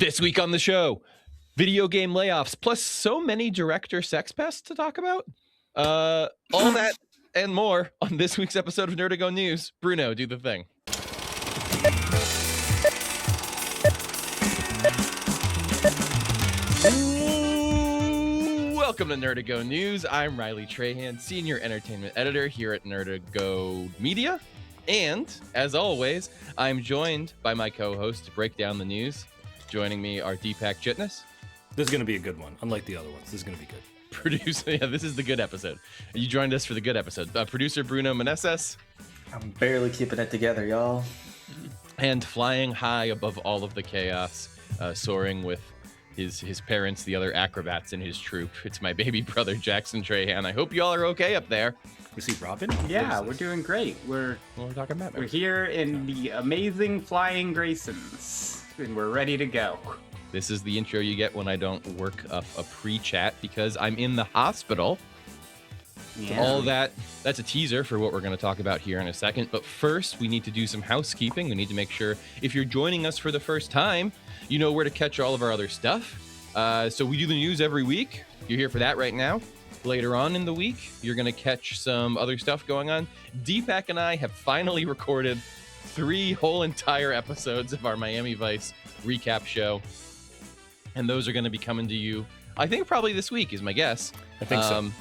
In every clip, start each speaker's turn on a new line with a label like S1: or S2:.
S1: This week on the show, video game layoffs, plus so many director sex pests to talk about. All that and more on this week's episode of Nerdigo News. Bruno, do the thing. Welcome to Nerdigo News. I'm Riley Trahan, Senior Entertainment Editor here at Nerdigo Media. And, as always, I'm joined by my co-host to break down the news. Joining me are Deepak Chitnis.
S2: This is going to be a good one, unlike the other ones. This is going to be good.
S1: Producer, yeah, this is the good episode. You joined us for the good episode. Producer Bruno Meneses.
S3: I'm barely keeping it together, y'all.
S1: And flying high above all of the chaos, soaring with his parents, the other acrobats in his troupe. It's my baby brother, Jackson Trahan. I hope you all are okay up there.
S2: We see Robin?
S4: Yeah, we're doing great. We're
S1: talking Batman.
S4: We're here in the amazing Flying Graysons, and we're ready to go.
S1: This is the intro you get when I don't work up a pre-chat because I'm in the hospital.
S4: Yeah.
S1: All that's a teaser for what we're going to talk about here in a second. But first, we need to do some housekeeping. We need to make sure if you're joining us for the first time, you know where to catch all of our other stuff. So we do the news every week. You're here for that right now. Later on in the week, you're going to catch some other stuff going on. Deepak and I have finally recorded 3 whole entire episodes of our Miami Vice recap show. And those are going to be coming to you, I think probably this week is my guess.
S2: I think so.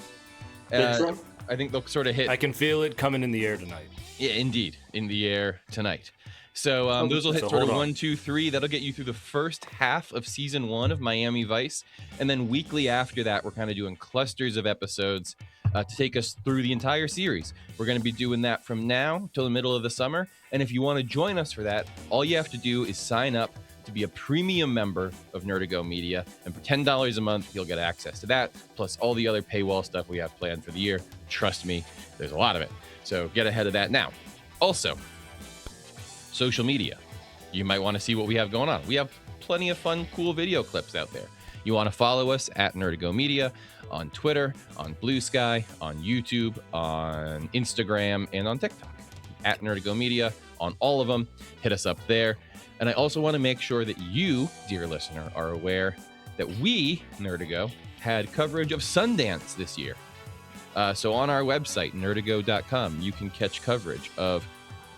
S1: I think they'll sort of hit.
S2: I can feel it coming in the air tonight.
S1: Yeah, indeed, in the air tonight. So those will hit sort of 1, 2, 3. That'll get you through the first half of season 1 of Miami Vice. And then weekly after that, we're kind of doing clusters of episodes to take us through the entire series. We're going to be doing that from now till the middle of the summer. And if you want to join us for that, all you have to do is sign up to be a premium member of Nerdigo Media. And for $10 a month, you'll get access to that, plus all the other paywall stuff we have planned for the year. Trust me, there's a lot of it. So get ahead of that now. Also, social media. You might want to see what we have going on. We have plenty of fun, cool video clips out there. You want to follow us at Nerdigo Media on Twitter, on Blue Sky, on YouTube, on Instagram, and on TikTok. At Nerdigo Media on all of them. Hit us up there. And I also want to make sure that you, dear listener, are aware that we, Nerdigo, had coverage of Sundance this year. So on our website, nerdigo.com, you can catch coverage of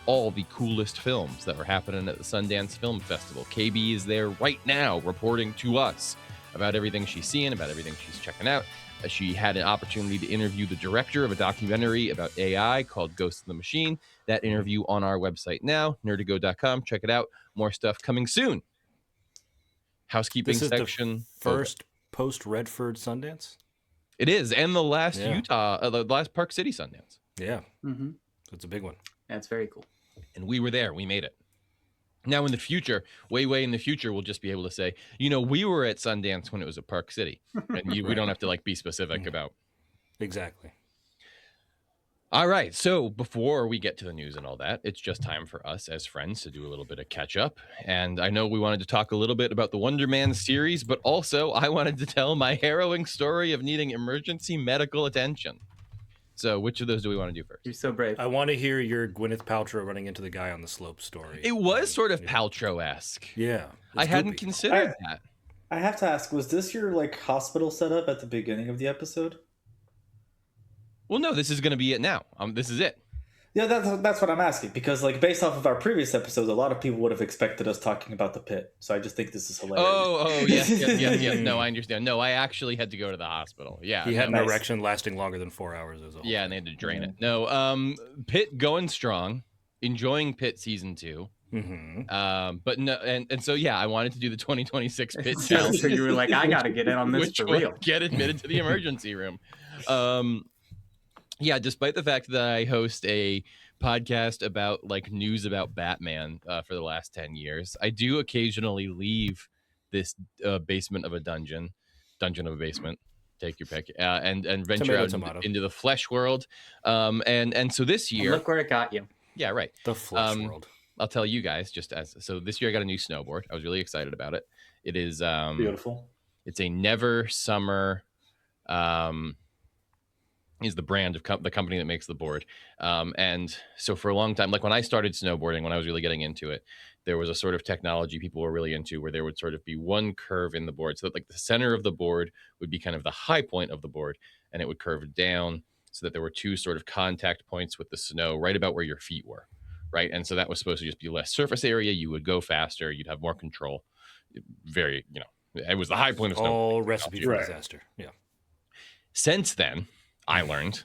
S1: all the coolest films that were happening at the Sundance Film Festival. KB is there right now reporting to us about everything she's seeing, about everything she's checking out. She had an opportunity to interview the director of a documentary about AI called Ghost in the Machine. That interview on our website now, nerdigo.com. Check it out. More stuff coming soon. Housekeeping
S2: this is
S1: section.
S2: The first post-Redford Sundance?
S1: It is, and the last the last Park City Sundance.
S2: Yeah. Mm-hmm. So it's a big one.
S4: That's very cool.
S1: And we were there. We made it. Now in the future, way in the future, we'll just be able to say, we were at Sundance when it was at Park City. And we don't have to be specific about.
S2: Exactly.
S1: All right. So before we get to the news and all that, it's just time for us as friends to do a little bit of catch up. And I know we wanted to talk a little bit about the Wonder Man series, but also I wanted to tell my harrowing story of needing emergency medical attention. So which of those do we want to do first?
S4: You're so brave.
S2: I want to hear your Gwyneth Paltrow running into the guy on the slope story.
S1: It was sort of Paltrow-esque.
S2: Yeah.
S1: I hadn't considered that.
S3: I have to ask, was this your hospital setup at the beginning of the episode?
S1: Well, no, this is going to be it now. This is it.
S3: Yeah, that's what I'm asking, because based off of our previous episodes, a lot of people would have expected us talking about the pit. So I just think this is hilarious.
S1: Oh, yeah. No, I understand. No, I actually had to go to the hospital. Yeah,
S2: he had an erection lasting longer than 4 hours.
S1: Yeah, and they had to drain it. No, Pit going strong, enjoying Pit season 2.
S2: Mm-hmm.
S1: But no, and so yeah, I wanted to do the 2026 Pit challenge.
S4: So you were like, I got to get in on this for real.
S1: Get admitted to the emergency room. Yeah, despite the fact that I host a podcast about news about Batman for the last 10 years, I do occasionally leave this basement of a dungeon of a basement, take your pick, and venture out into the flesh world. And so this year,
S4: look where it got you.
S1: Yeah, right.
S2: The flesh world.
S1: I'll tell you guys so this year I got a new snowboard. I was really excited about it. It is
S3: beautiful.
S1: It's a Never Summer. Is the brand of the company that makes the board. And so for a long time, when I started snowboarding, when I was really getting into it, there was a sort of technology people were really into where there would sort of be one curve in the board. So that like the center of the board would be kind of the high point of the board, and it would curve down so that there were two sort of contact points with the snow right about where your feet were. Right. And so that was supposed to just be less surface area. You would go faster. You'd have more control. Very, it was the high point of snow.
S2: All recipe for disaster. Yeah.
S1: Since then, I learned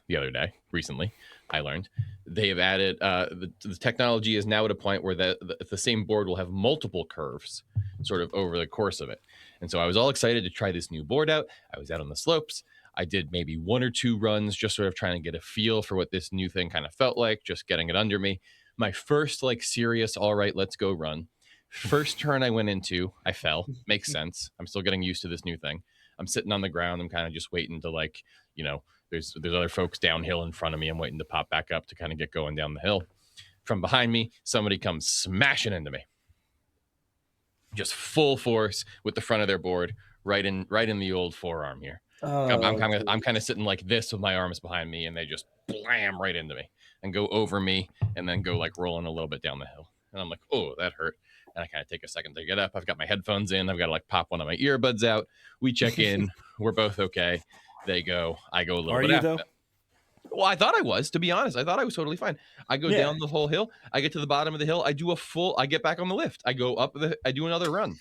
S1: recently, they have added the technology is now at a point where the same board will have multiple curves sort of over the course of it. And so I was all excited to try this new board out. I was out on the slopes. I did maybe 1 or 2 runs, just sort of trying to get a feel for what this new thing kind of felt like, just getting it under me. My first like serious, all right, let's go run. First turn I went into, I fell. Makes sense. I'm still getting used to this new thing. I'm sitting on the ground. I'm kind of just waiting to there's other folks downhill in front of me. I'm waiting to pop back up to kind of get going down the hill. From behind me, somebody comes smashing into me. Just full force with the front of their board, right in the old forearm here. I'm kind of sitting like this with my arms behind me, and they just blam right into me and go over me and then go like rolling a little bit down the hill. And I'm like, oh, that hurt. And I kind of take a second to get up. I've got my headphones in. I've got to like pop one of my earbuds out. We check in. We're both okay. They go. I go a little bit after them. Well, I thought I was, to be honest. I thought I was totally fine. I go down the whole hill. I get to the bottom of the hill. I get back on the lift. I go up. I do another run.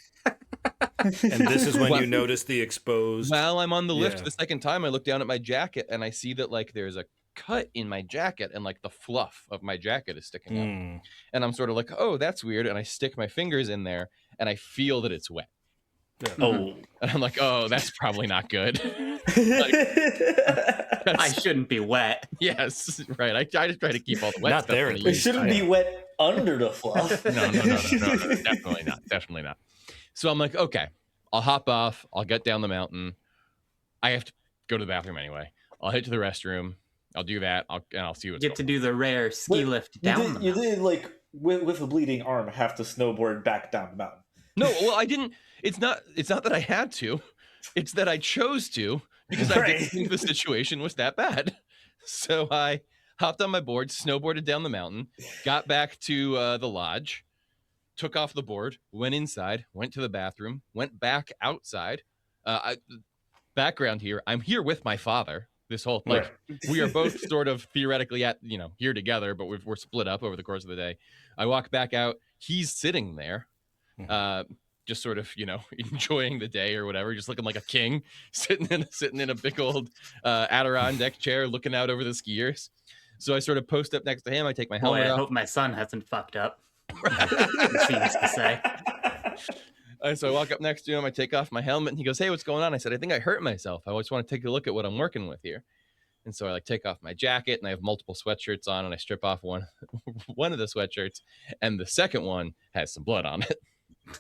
S2: And this is when you notice the exposed.
S1: While I'm on the lift the second time, I look down at my jacket and I see that like there's a cut in my jacket and like the fluff of my jacket is sticking out. And I'm sort of like, oh, that's weird. And I stick my fingers in there and I feel that it's wet.
S2: Yeah.
S1: Oh, and I'm like, oh, that's probably not good.
S4: I shouldn't be wet.
S1: Yes, right. I just try to keep all the wet
S2: not
S1: stuff.
S2: There.
S3: It shouldn't be wet under the fluff.
S1: No, definitely not. So I'm like, okay, I'll hop off. I'll get down the mountain. I have to go to the bathroom anyway. I'll head to the restroom. I'll do that. I'll see what's
S4: Get to do the rare ski lift down.
S3: You did like with a bleeding arm have to snowboard back down the mountain.
S1: No, well, I didn't. It's not that I had to. It's that I chose to because I didn't think the situation was that bad. So I hopped on my board, snowboarded down the mountain, got back to the lodge, took off the board, went inside, went to the bathroom, went back outside. Background here, I'm here with my father. This whole we are both sort of theoretically at here together, but we're split up over the course of the day. I walk back out. He's sitting there. Just sort of, enjoying the day or whatever, just looking like a king, sitting in a big old Adirondack chair, looking out over the skiers. So I sort of post up next to him. I take my helmet off.
S4: I hope my son hasn't fucked up. Seems to say.
S1: So I walk up next to him. I take off my helmet, and he goes, "Hey, what's going on?" I said, "I think I hurt myself. I just want to take a look at what I'm working with here." And so I take off my jacket, and I have multiple sweatshirts on, and I strip off one of the sweatshirts, and the second one has some blood on it.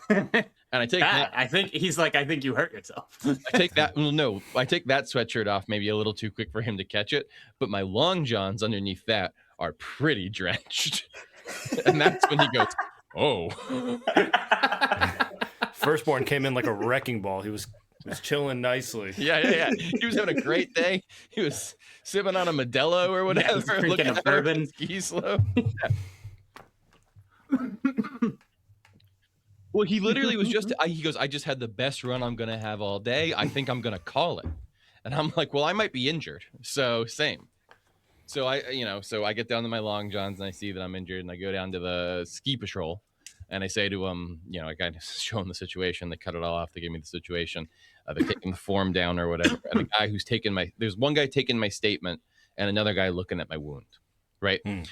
S1: And I take that.
S4: I think he's like, I think you hurt yourself.
S1: I take that. Well, no, I take that sweatshirt off maybe a little too quick for him to catch it, but my long johns underneath that are pretty drenched. And that's when he goes, "Oh."
S2: Firstborn came in like a wrecking ball. He was chilling nicely.
S1: Yeah. He was having a great day. He was sipping on a Modelo or whatever,
S4: drinking a bourbon.
S1: Ski slope. Well, he literally was he goes, "I just had the best run I'm going to have all day. I think I'm going to call it." And I'm like, well, I might be injured. So same. So I get down to my long johns and I see that I'm injured and I go down to the ski patrol and I say to them, I kind of show them the situation. They cut it all off. They give me the situation. They're taking the form down or whatever. And the guy who's there's one guy taking my statement and another guy looking at my wound. Right. And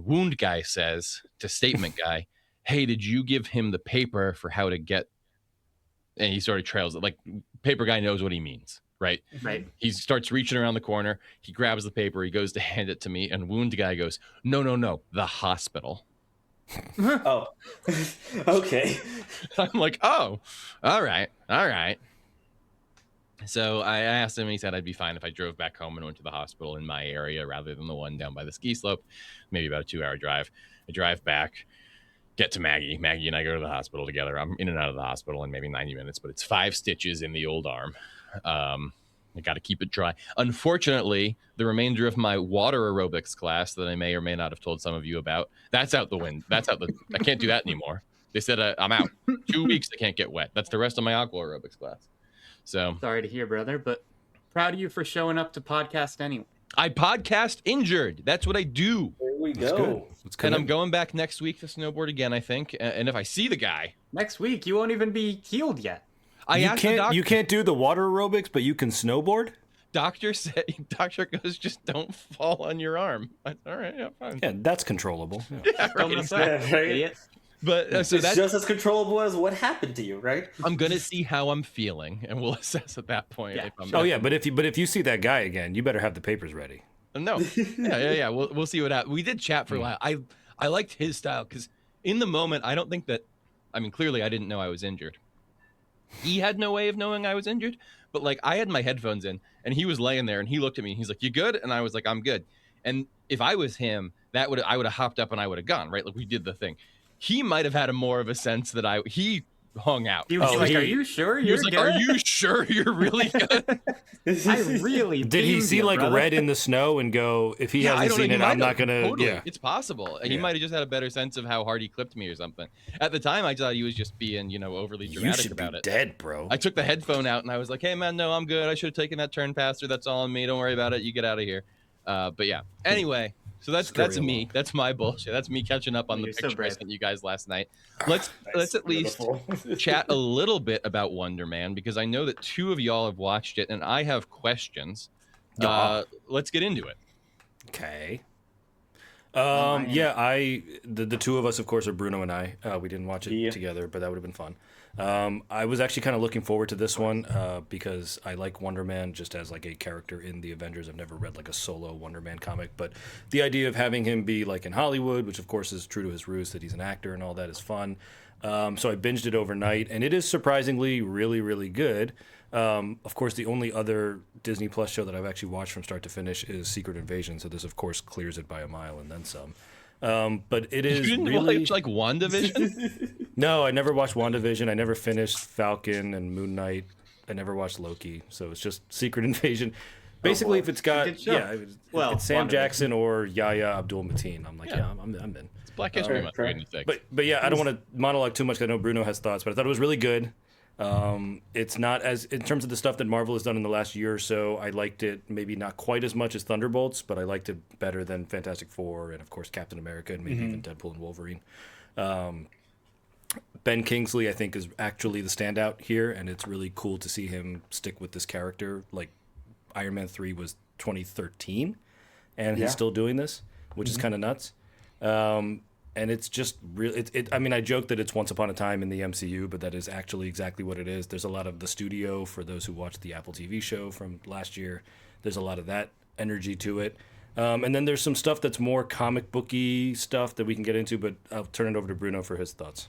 S1: wound guy says to statement guy, "Hey, did you give him the paper for how to get?" And he sort of trails it. Like paper guy knows what he means, right?
S4: Right.
S1: He starts reaching around the corner. He grabs the paper. He goes to hand it to me. And wound guy goes, No, the hospital.
S3: Oh, okay.
S1: I'm like, oh, all right. So I asked him, he said I'd be fine if I drove back home and went to the hospital in my area rather than the one down by the ski slope, maybe about a 2-hour drive. I drive back. Get to Maggie. Maggie and I go to the hospital together. I'm in and out of the hospital in maybe 90 minutes, but it's 5 stitches in the old arm. I got to keep it dry. Unfortunately, the remainder of my water aerobics class that I may or may not have told some of you about, that's out the wind. I can't do that anymore They said I'm out. 2 weeks I can't get wet. That's the rest of my aqua aerobics class. So
S4: Sorry to hear, brother, but proud of you for showing up to podcast anyway.
S1: I podcast injured. That's what I do.
S3: There we
S2: That's good.
S3: go.
S2: That's
S1: And
S2: good.
S1: I'm going back next week to snowboard again, I think. And if I see the guy,
S4: Next week, you won't even be healed yet.
S1: I asked the doctor.
S2: You can't do the water aerobics, but you can snowboard.
S1: Doctor goes, just don't fall on your arm. All right, yeah, fine.
S2: Yeah, that's controllable. Yeah.
S1: Yeah,
S4: Don't
S1: right,
S4: mess up,
S3: Yeah, right.
S4: idiot.
S1: But so
S3: It's
S1: that's
S3: just as controllable as what happened to you, right?
S1: I'm gonna see how I'm feeling, and we'll assess at that point.
S4: Yeah.
S1: If I'm,
S2: Oh yeah, but if you see that guy again, you better have the papers ready.
S1: No, yeah. We'll see what happens. We did chat for a while. I liked his style because in the moment, I don't think that. I mean, clearly, I didn't know I was injured. He had no way of knowing I was injured, but like I had my headphones in, and he was laying there, and he looked at me, and he's like, "You good?" And I was like, "I'm good." And if I was him, I would have hopped up and I would have gone, right? Like we did the thing. He might have had a more of a sense that he hung out.
S4: He was
S2: Oh,
S4: like,
S2: he-
S4: "Are you sure
S1: He
S4: you're
S1: was like,
S4: good?"
S1: "Are you sure you're really good?"
S4: I really
S2: Did he
S4: beamed
S2: see
S4: you,
S2: like
S4: brother.
S2: red in the snow and go, if he
S1: Yeah, I
S2: hasn't
S1: don't know.
S2: seen
S1: He
S2: it,
S1: might
S2: I'm not
S1: have.
S2: gonna.
S1: Totally.
S2: Yeah.
S1: It's possible. And he
S2: Yeah.
S1: might have just had a better sense of how hard he clipped me or something. At the time, I thought he was just being, overly
S2: You
S1: dramatic
S2: should
S1: about
S2: be
S1: it.
S2: dead, bro.
S1: I took the headphone out and I was like, "Hey, man, no, I'm good. I should have taken that turn faster. That's all on me. Don't worry about it. You get out of here." But yeah. Anyway, so that's
S2: Scurry
S1: me.
S2: along.
S1: That's my bullshit. That's me catching up on the
S4: You're so
S1: picture I
S4: brave.
S1: sent you guys last night. Let's at least
S3: Beautiful.
S1: chat a little bit about Wonder Man because I know that 2 of y'all have watched it and I have questions.
S2: Yeah.
S1: Let's get into it.
S2: Okay.
S4: man.
S2: Yeah, the two of us, of course, are Bruno and I. We didn't watch it
S3: Yeah.
S2: together, but that would have been fun. I was actually kind of looking forward to this one because I like Wonder Man just as like a character in the Avengers. I've never read like a solo Wonder Man comic, but the idea of having him be like in Hollywood, which of course is true to his roots that he's an actor and all that, is fun. So I binged it overnight, and it is surprisingly really, really good. Of course, the only other Disney Plus show that I've actually watched from start to finish is Secret Invasion, so this, of course, clears it by a mile and then some. But it is
S1: You didn't
S2: really...
S1: watch like WandaVision?
S2: No, I never watched WandaVision. I never finished Falcon and Moon Knight. I never watched Loki, so it's just Secret Invasion. Basically,
S3: boy.
S2: if it's got...
S4: Good show.
S2: Well, it's Sam
S4: WandaVision.
S2: Jackson or Yahya Abdul-Mateen. I'm like,
S1: Yeah.
S2: I'm in.
S1: It's Black History
S3: Right,
S1: Month, for
S3: right.
S1: goodness sakes.
S2: But yeah, I don't want to monologue too much. 'Cause I know Bruno has thoughts, but I thought it was really good. It's not as in terms of the stuff that Marvel has done in the last year or so. I liked it maybe not quite as much as Thunderbolts, but I liked it better than Fantastic Four and of course Captain America and maybe even Deadpool and Wolverine. Ben Kingsley, I think, is actually the standout here, and it's really cool to see him stick with this character. Like Iron Man 3 was 2013, and
S3: Yeah.
S2: he's still doing this, which is kind of nuts. And it's just real. I mean, I joke that it's Once Upon a Time in the MCU, but that is actually exactly what it is. There's a lot of the studio for those who watched the Apple TV show from last year. There's a lot of that energy to it. And then there's some stuff that's more comic booky stuff that we can get into, but I'll turn it over to Bruno for his thoughts.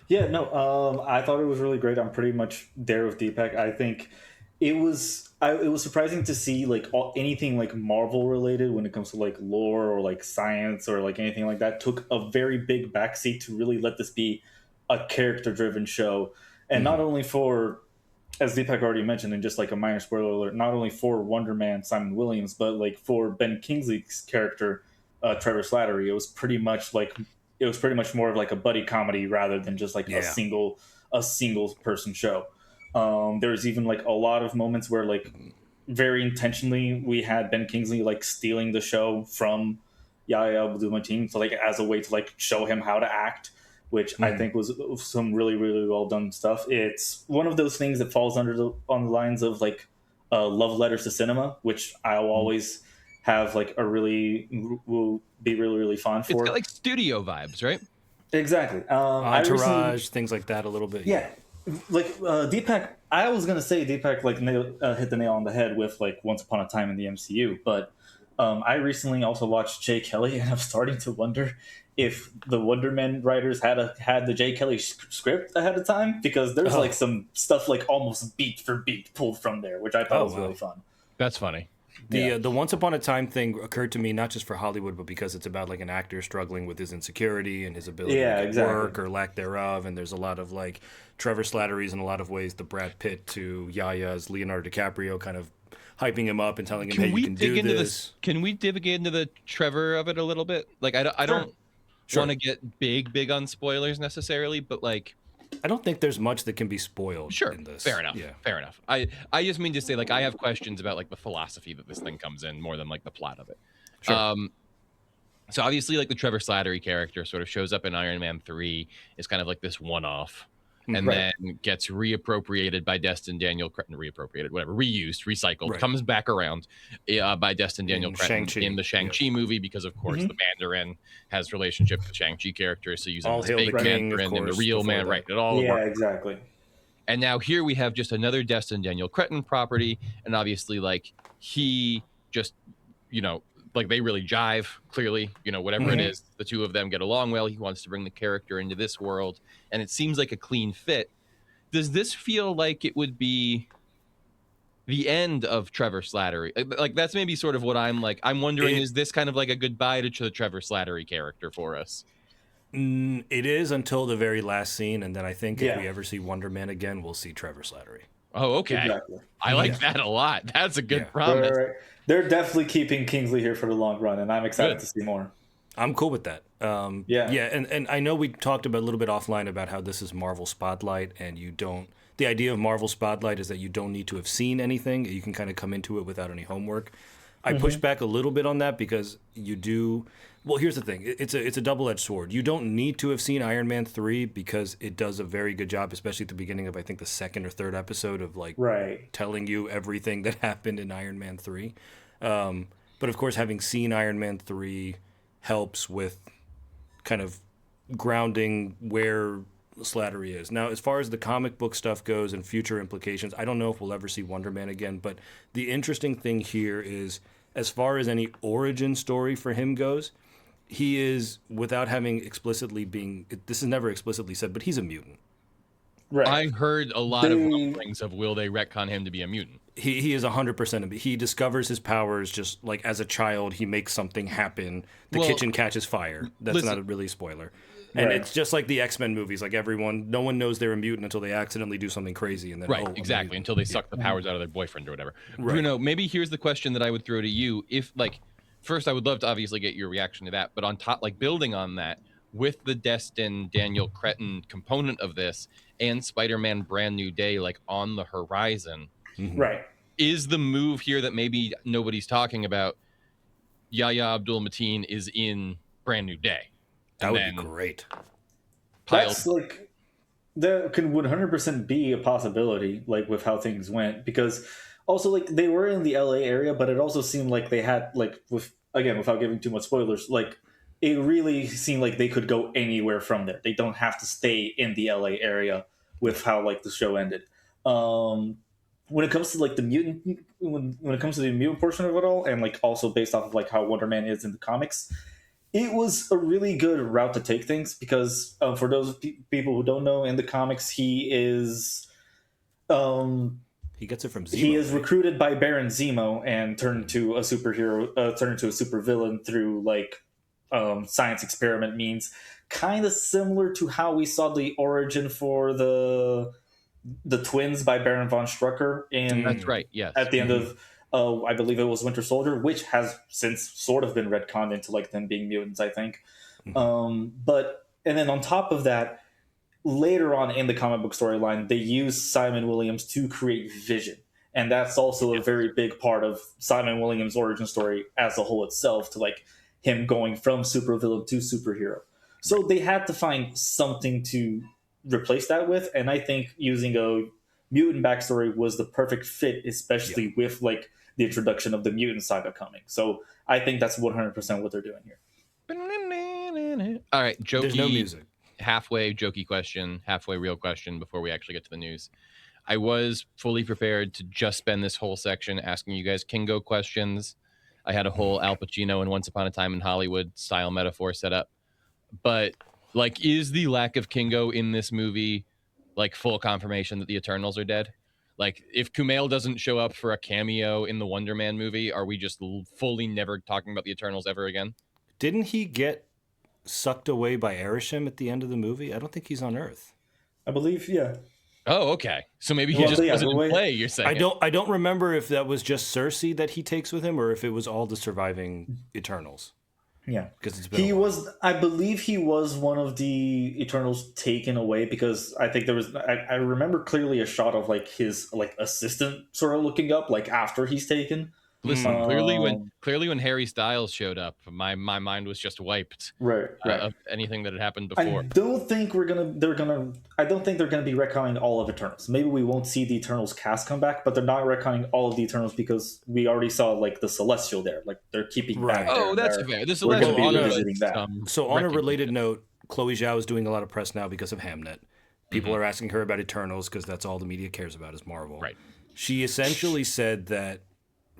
S3: Yeah, no, I thought it was really great. I'm pretty much there with Deepak. I think it was surprising to see like anything like Marvel related when it comes to like lore or like science or like anything like that took a very big backseat to really let this be a character driven show. And not only for, as Deepak already mentioned, and just like a minor spoiler alert, not only for Wonder Man Simon Williams, but like for Ben Kingsley's character, Trevor Slattery, it was pretty much more of like a buddy comedy rather than just like a single person show. There's even like a lot of moments where like very intentionally we had Ben Kingsley like stealing the show from Yahya Abdul-Mateen, so like as a way to like show him how to act, which I think was some really, really well done stuff. It's one of those things that falls on the lines of like love letters to cinema, which I'll always have like will be really, really fond for.
S1: It's got like studio vibes, right?
S3: Exactly.
S2: Entourage, things like that a little bit.
S3: Yeah, like Deepak. I was gonna say Deepak like hit the nail on the head with like Once Upon a Time in the MCU, but I recently also watched Jay Kelly, and I'm starting to wonder if the Wonder Man writers had the Jay Kelly script ahead of time, because there's like some stuff like almost beat for beat pulled from there, which I thought was really fun.
S1: That's funny.
S2: The Once Upon a Time thing occurred to me not just for Hollywood, but because it's about like an actor struggling with his insecurity and his ability to get work or lack thereof. And there's a lot of like Trevor Slattery's in a lot of ways the Brad Pitt to Yaya's Leonardo DiCaprio, kind of hyping him up and telling him, "Hey, you can do this."
S1: Can we dig into the Trevor of it a little bit? Like I don't. want to get big on spoilers necessarily, but like,
S2: I don't think there's much that can be spoiled
S1: sure,
S2: in this.
S1: fair enough.
S2: Yeah.
S1: Fair enough. I just mean to say, like, I have questions about like the philosophy that this thing comes in more than like the plot of it.
S2: Sure.
S1: So obviously, like the Trevor Slattery character sort of shows up in Iron Man 3 is kind of like this one-off, and then gets reappropriated by Destin Daniel Cretton, reused, recycled, comes back around by Destin Daniel Cretton in the Shang-Chi movie, because of course the Mandarin has relationship with the Shang-Chi character, so using
S2: All
S1: the
S2: hail
S1: fake
S2: the king,
S1: Mandarin
S2: of
S1: and the
S2: course,
S1: real man,
S2: before that.
S1: it all works.
S3: Exactly.
S1: And now here we have just another Destin Daniel Cretton property, and obviously like he just, you know, like they really jive, clearly, you know, whatever it is, the two of them get along well. He wants to bring the character into this world, and it seems like a clean fit. Does this feel like it would be the end of Trevor Slattery? Like that's maybe sort of what I'm like. I'm wondering, is this kind of like a goodbye to the Trevor Slattery character for us?
S2: It is until the very last scene, and then I think if we ever see Wonder Man again, we'll see Trevor Slattery.
S1: Oh, okay. Exactly. I like that a lot. That's a good promise.
S3: Right. They're definitely keeping Kingsley here for the long run, and I'm excited to see more.
S2: I'm cool with that. And I know we talked about a little bit offline about how this is Marvel Spotlight, and the idea of Marvel Spotlight is that you don't need to have seen anything. You can kind of come into it without any homework. I push back a little bit on that because you do. Well, here's the thing. It's a double-edged sword. You don't need to have seen Iron Man 3 because it does a very good job, especially at the beginning of, I think, the second or third episode of like telling you everything that happened in Iron Man 3. But of course, having seen Iron Man 3 helps with kind of grounding where Slattery is. Now, as far as the comic book stuff goes and future implications, I don't know if we'll ever see Wonder Man again, but the interesting thing here is, as far as any origin story for him goes, he is, without having explicitly this is never explicitly said, but he's a mutant.
S3: Right.
S1: I heard a lot of rumblings of will they retcon him to be a mutant.
S2: He is 100%. He discovers his powers just like as a child. He makes something happen. The kitchen catches fire. That's not really a spoiler. And it's just like the X-Men movies. Like no one knows they're a mutant until they accidentally do something crazy. And then,
S1: exactly. Until they suck the powers out of their boyfriend or whatever. Right. Bruno, maybe here's the question that I would throw to you. If like, first I would love to obviously get your reaction to that, but on top, like building on that, with the Destin Daniel Cretton component of this and Spider-Man Brand New Day like on the horizon, is the move here that maybe nobody's talking about, Yahya Abdul-Mateen is in Brand New Day?
S2: That would be great.
S3: That's like, that could 100% be a possibility, like with how things went, because also like they were in the LA area, but it also seemed like they had like, without giving too much spoilers, like it really seemed like they could go anywhere from there. They don't have to stay in the LA area with how like the show ended. When it comes to like the mutant, when it comes to the mutant portion of it all, and like also based off of like how Wonder Man is in the comics, it was a really good route to take things because for those people who don't know, in the comics he is
S2: he gets it from Zemo.
S3: He is recruited by Baron Zemo and turned into a superhero, turned into a supervillain through like science experiment means, kind of similar to how we saw the origin for the twins by Baron von Strucker in
S1: that's right, yes,
S3: at the end of I believe it was Winter Soldier, which has since sort of been retconned into like them being mutants, I think. But and then on top of that, later on in the comic book storyline, they use Simon Williams to create Vision, and that's also a very big part of Simon Williams' origin story as a whole itself, to like him going from supervillain to superhero. So they had to find something to replace that with, and I think using a mutant backstory was the perfect fit, especially with like the introduction of the mutant saga coming. So I think that's 100% what they're doing here.
S1: All right, jokey.
S2: There's no music.
S1: Halfway jokey question, halfway real question before we actually get to the news. I was fully prepared to just spend this whole section asking you guys Kingo questions. I had a whole Al Pacino and Once Upon a Time in Hollywood style metaphor set up. But like, is the lack of Kingo in this movie like full confirmation that the Eternals are dead? Like, if Kumail doesn't show up for a cameo in the Wonder Man movie, are we just fully never talking about the Eternals ever again?
S2: Didn't he get sucked away by Arishem at the end of the movie? I don't think he's on Earth.
S3: I believe, yeah.
S1: Oh, okay. So maybe he just wasn't in play, you're saying.
S2: I don't remember if that was just Cersei that he takes with him or if it was all the surviving Eternals.
S3: Yeah,
S2: because it's been a while.
S3: was. I believe he was one of the Eternals taken away because I think there was. I remember clearly a shot of like his like assistant sort of looking up like after he's taken.
S1: Listen, clearly when
S3: Um,
S1: Harry Styles showed up, my mind was just wiped
S3: right, right.
S1: of anything that had happened
S3: I
S1: before.
S3: don't think they're gonna. I don't think they're gonna be retconning all of Eternals. Maybe we won't see the Eternals cast come back, but they're not retconning all of the Eternals because we already saw like the Celestial there. Like they're keeping
S2: Right.
S3: that. There
S1: Oh,
S3: and
S1: that's
S3: there.
S1: fair. The
S3: We're gonna
S1: Celestial
S3: be
S2: Well,
S3: revisiting that.
S2: So on a related
S1: recognition.
S2: note, Chloe Zhao is doing a lot of press now because of Hamnet. People are asking her about Eternals because that's all the media cares about is Marvel.
S1: Right.
S2: She essentially said that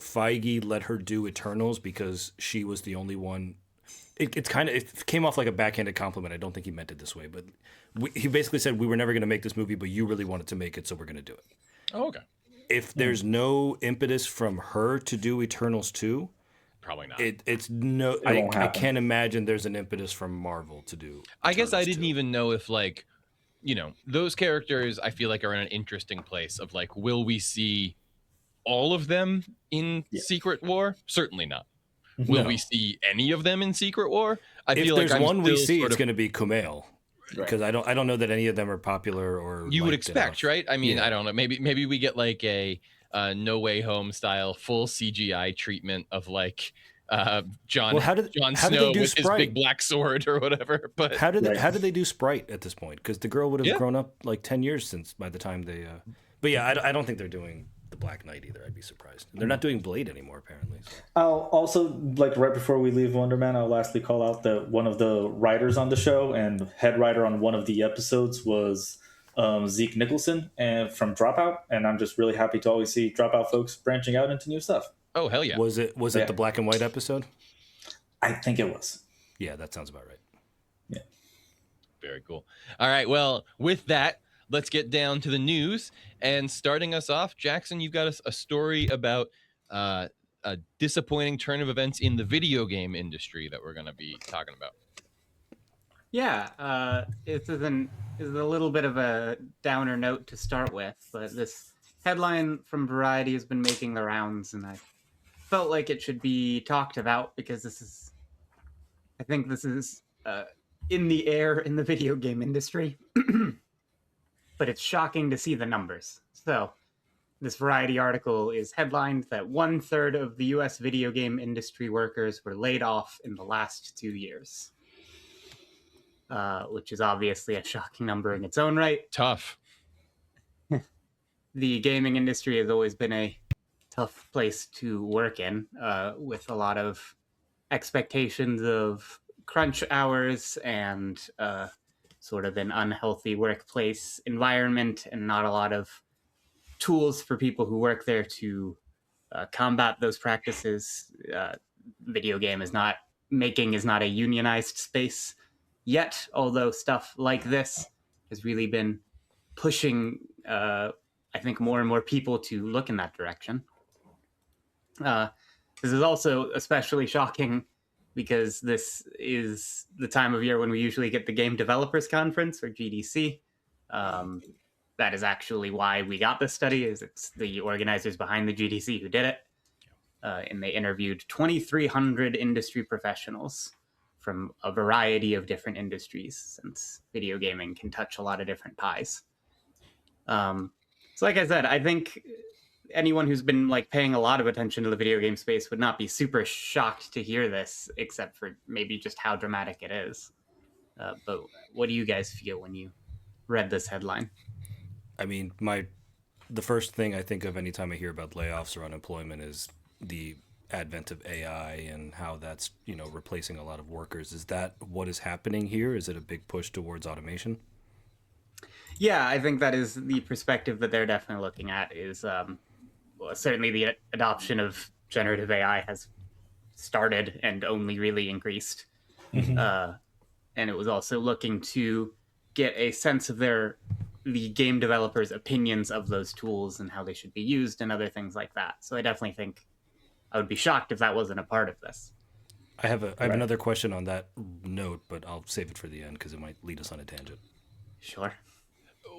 S2: Feige let her do Eternals because she was the only one. It came off like a backhanded compliment. I don't think he meant it this way, but he basically said we were never going to make this movie, but you really wanted to make it, so we're going to do it.
S1: Oh, okay.
S2: If there's no impetus from her to do Eternals 2,
S1: Probably not.
S2: it's no.
S3: won't
S2: I
S3: happen.
S2: can't imagine there's an impetus from Marvel to do.
S1: I guess I
S2: Eternals
S1: didn't
S2: 2.
S1: even know if like, those characters I feel like are in an interesting place of like, will we see all of them in
S3: Yeah.
S1: Secret War? Certainly not. Will
S2: No.
S1: we see any of them in Secret War? I
S2: If
S1: feel like
S2: there's
S1: I'm
S2: one we
S1: still
S2: see,
S1: sort
S2: it's
S1: of-
S2: going to be Kumail, because I don't know that any of them are popular or
S1: you would
S2: liked
S1: expect,
S2: enough.
S1: right? I mean,
S2: Yeah.
S1: I don't know. Maybe we get like a No Way Home style full CGI treatment of like Jon
S2: Well, how did they
S1: Snow
S2: do
S1: with his
S2: Sprite?
S1: big black sword or whatever. But
S2: How did
S3: Right.
S2: they do Sprite at this point? Because the girl would have
S1: Yeah.
S2: grown up like 10 years since by the time they. But yeah, I don't think they're doing the Black Knight either. I'd be surprised. They're not doing Blade anymore, apparently. So.
S3: I'll also like right before we leave Wonder Man, I'll lastly call out that one of the writers on the show and head writer on one of the episodes was Zeke Nicholson and from Dropout, and I'm just really happy to always see Dropout folks branching out into new stuff.
S1: oh hell yeah.
S2: Was it
S3: Yeah.
S2: the black and white episode?
S3: I think it was.
S2: Yeah, that sounds about right.
S3: Yeah.
S1: Very cool. All right. Well, with that, let's get down to the news. And starting us off, Jackson, you've got a story about a disappointing turn of events in the video game industry that we're going to be talking about.
S4: Yeah, this is a little bit of a downer note to start with, but this headline from Variety has been making the rounds, and I felt like it should be talked about because I think this is in the air in the video game industry, but it's shocking to see the numbers. So, this Variety article is headlined that 1/3 of the U.S. video game industry workers were laid off in the last 2 years. Which is obviously a shocking number in its own right.
S1: Tough.
S4: The gaming industry has always been a tough place to work in, with a lot of expectations of crunch hours and sort of an unhealthy workplace environment, and not a lot of tools for people who work there to combat those practices. Video game is not a unionized space yet, although stuff like this has really been pushing, I think, more and more people to look in that direction. This is also especially shocking because this is the time of year when we usually get the Game Developers Conference, or GDC. That is actually why we got this study, is it's the organizers behind the GDC who did it. And they interviewed 2,300 industry professionals from a variety of different industries, since video gaming can touch a lot of different pies. So like I said, I think anyone who's been like paying a lot of attention to the video game space would not be super shocked to hear this, except for maybe just how dramatic it is. But what do you guys feel when you read this headline?
S2: I mean, the first thing I think of anytime I hear about layoffs or unemployment is the advent of AI and how that's, replacing a lot of workers. Is that what is happening here? Is it a big push towards automation?
S4: Yeah, I think that is the perspective that they're definitely looking at, is certainly the adoption of generative AI has started and only really increased. And it was also looking to get a sense of the game developers' opinions of those tools and how they should be used and other things like that. So I definitely think I would be shocked if that wasn't a part of this.
S2: I have another question on that note, but I'll save it for the end because it might lead us on a tangent.
S4: Sure.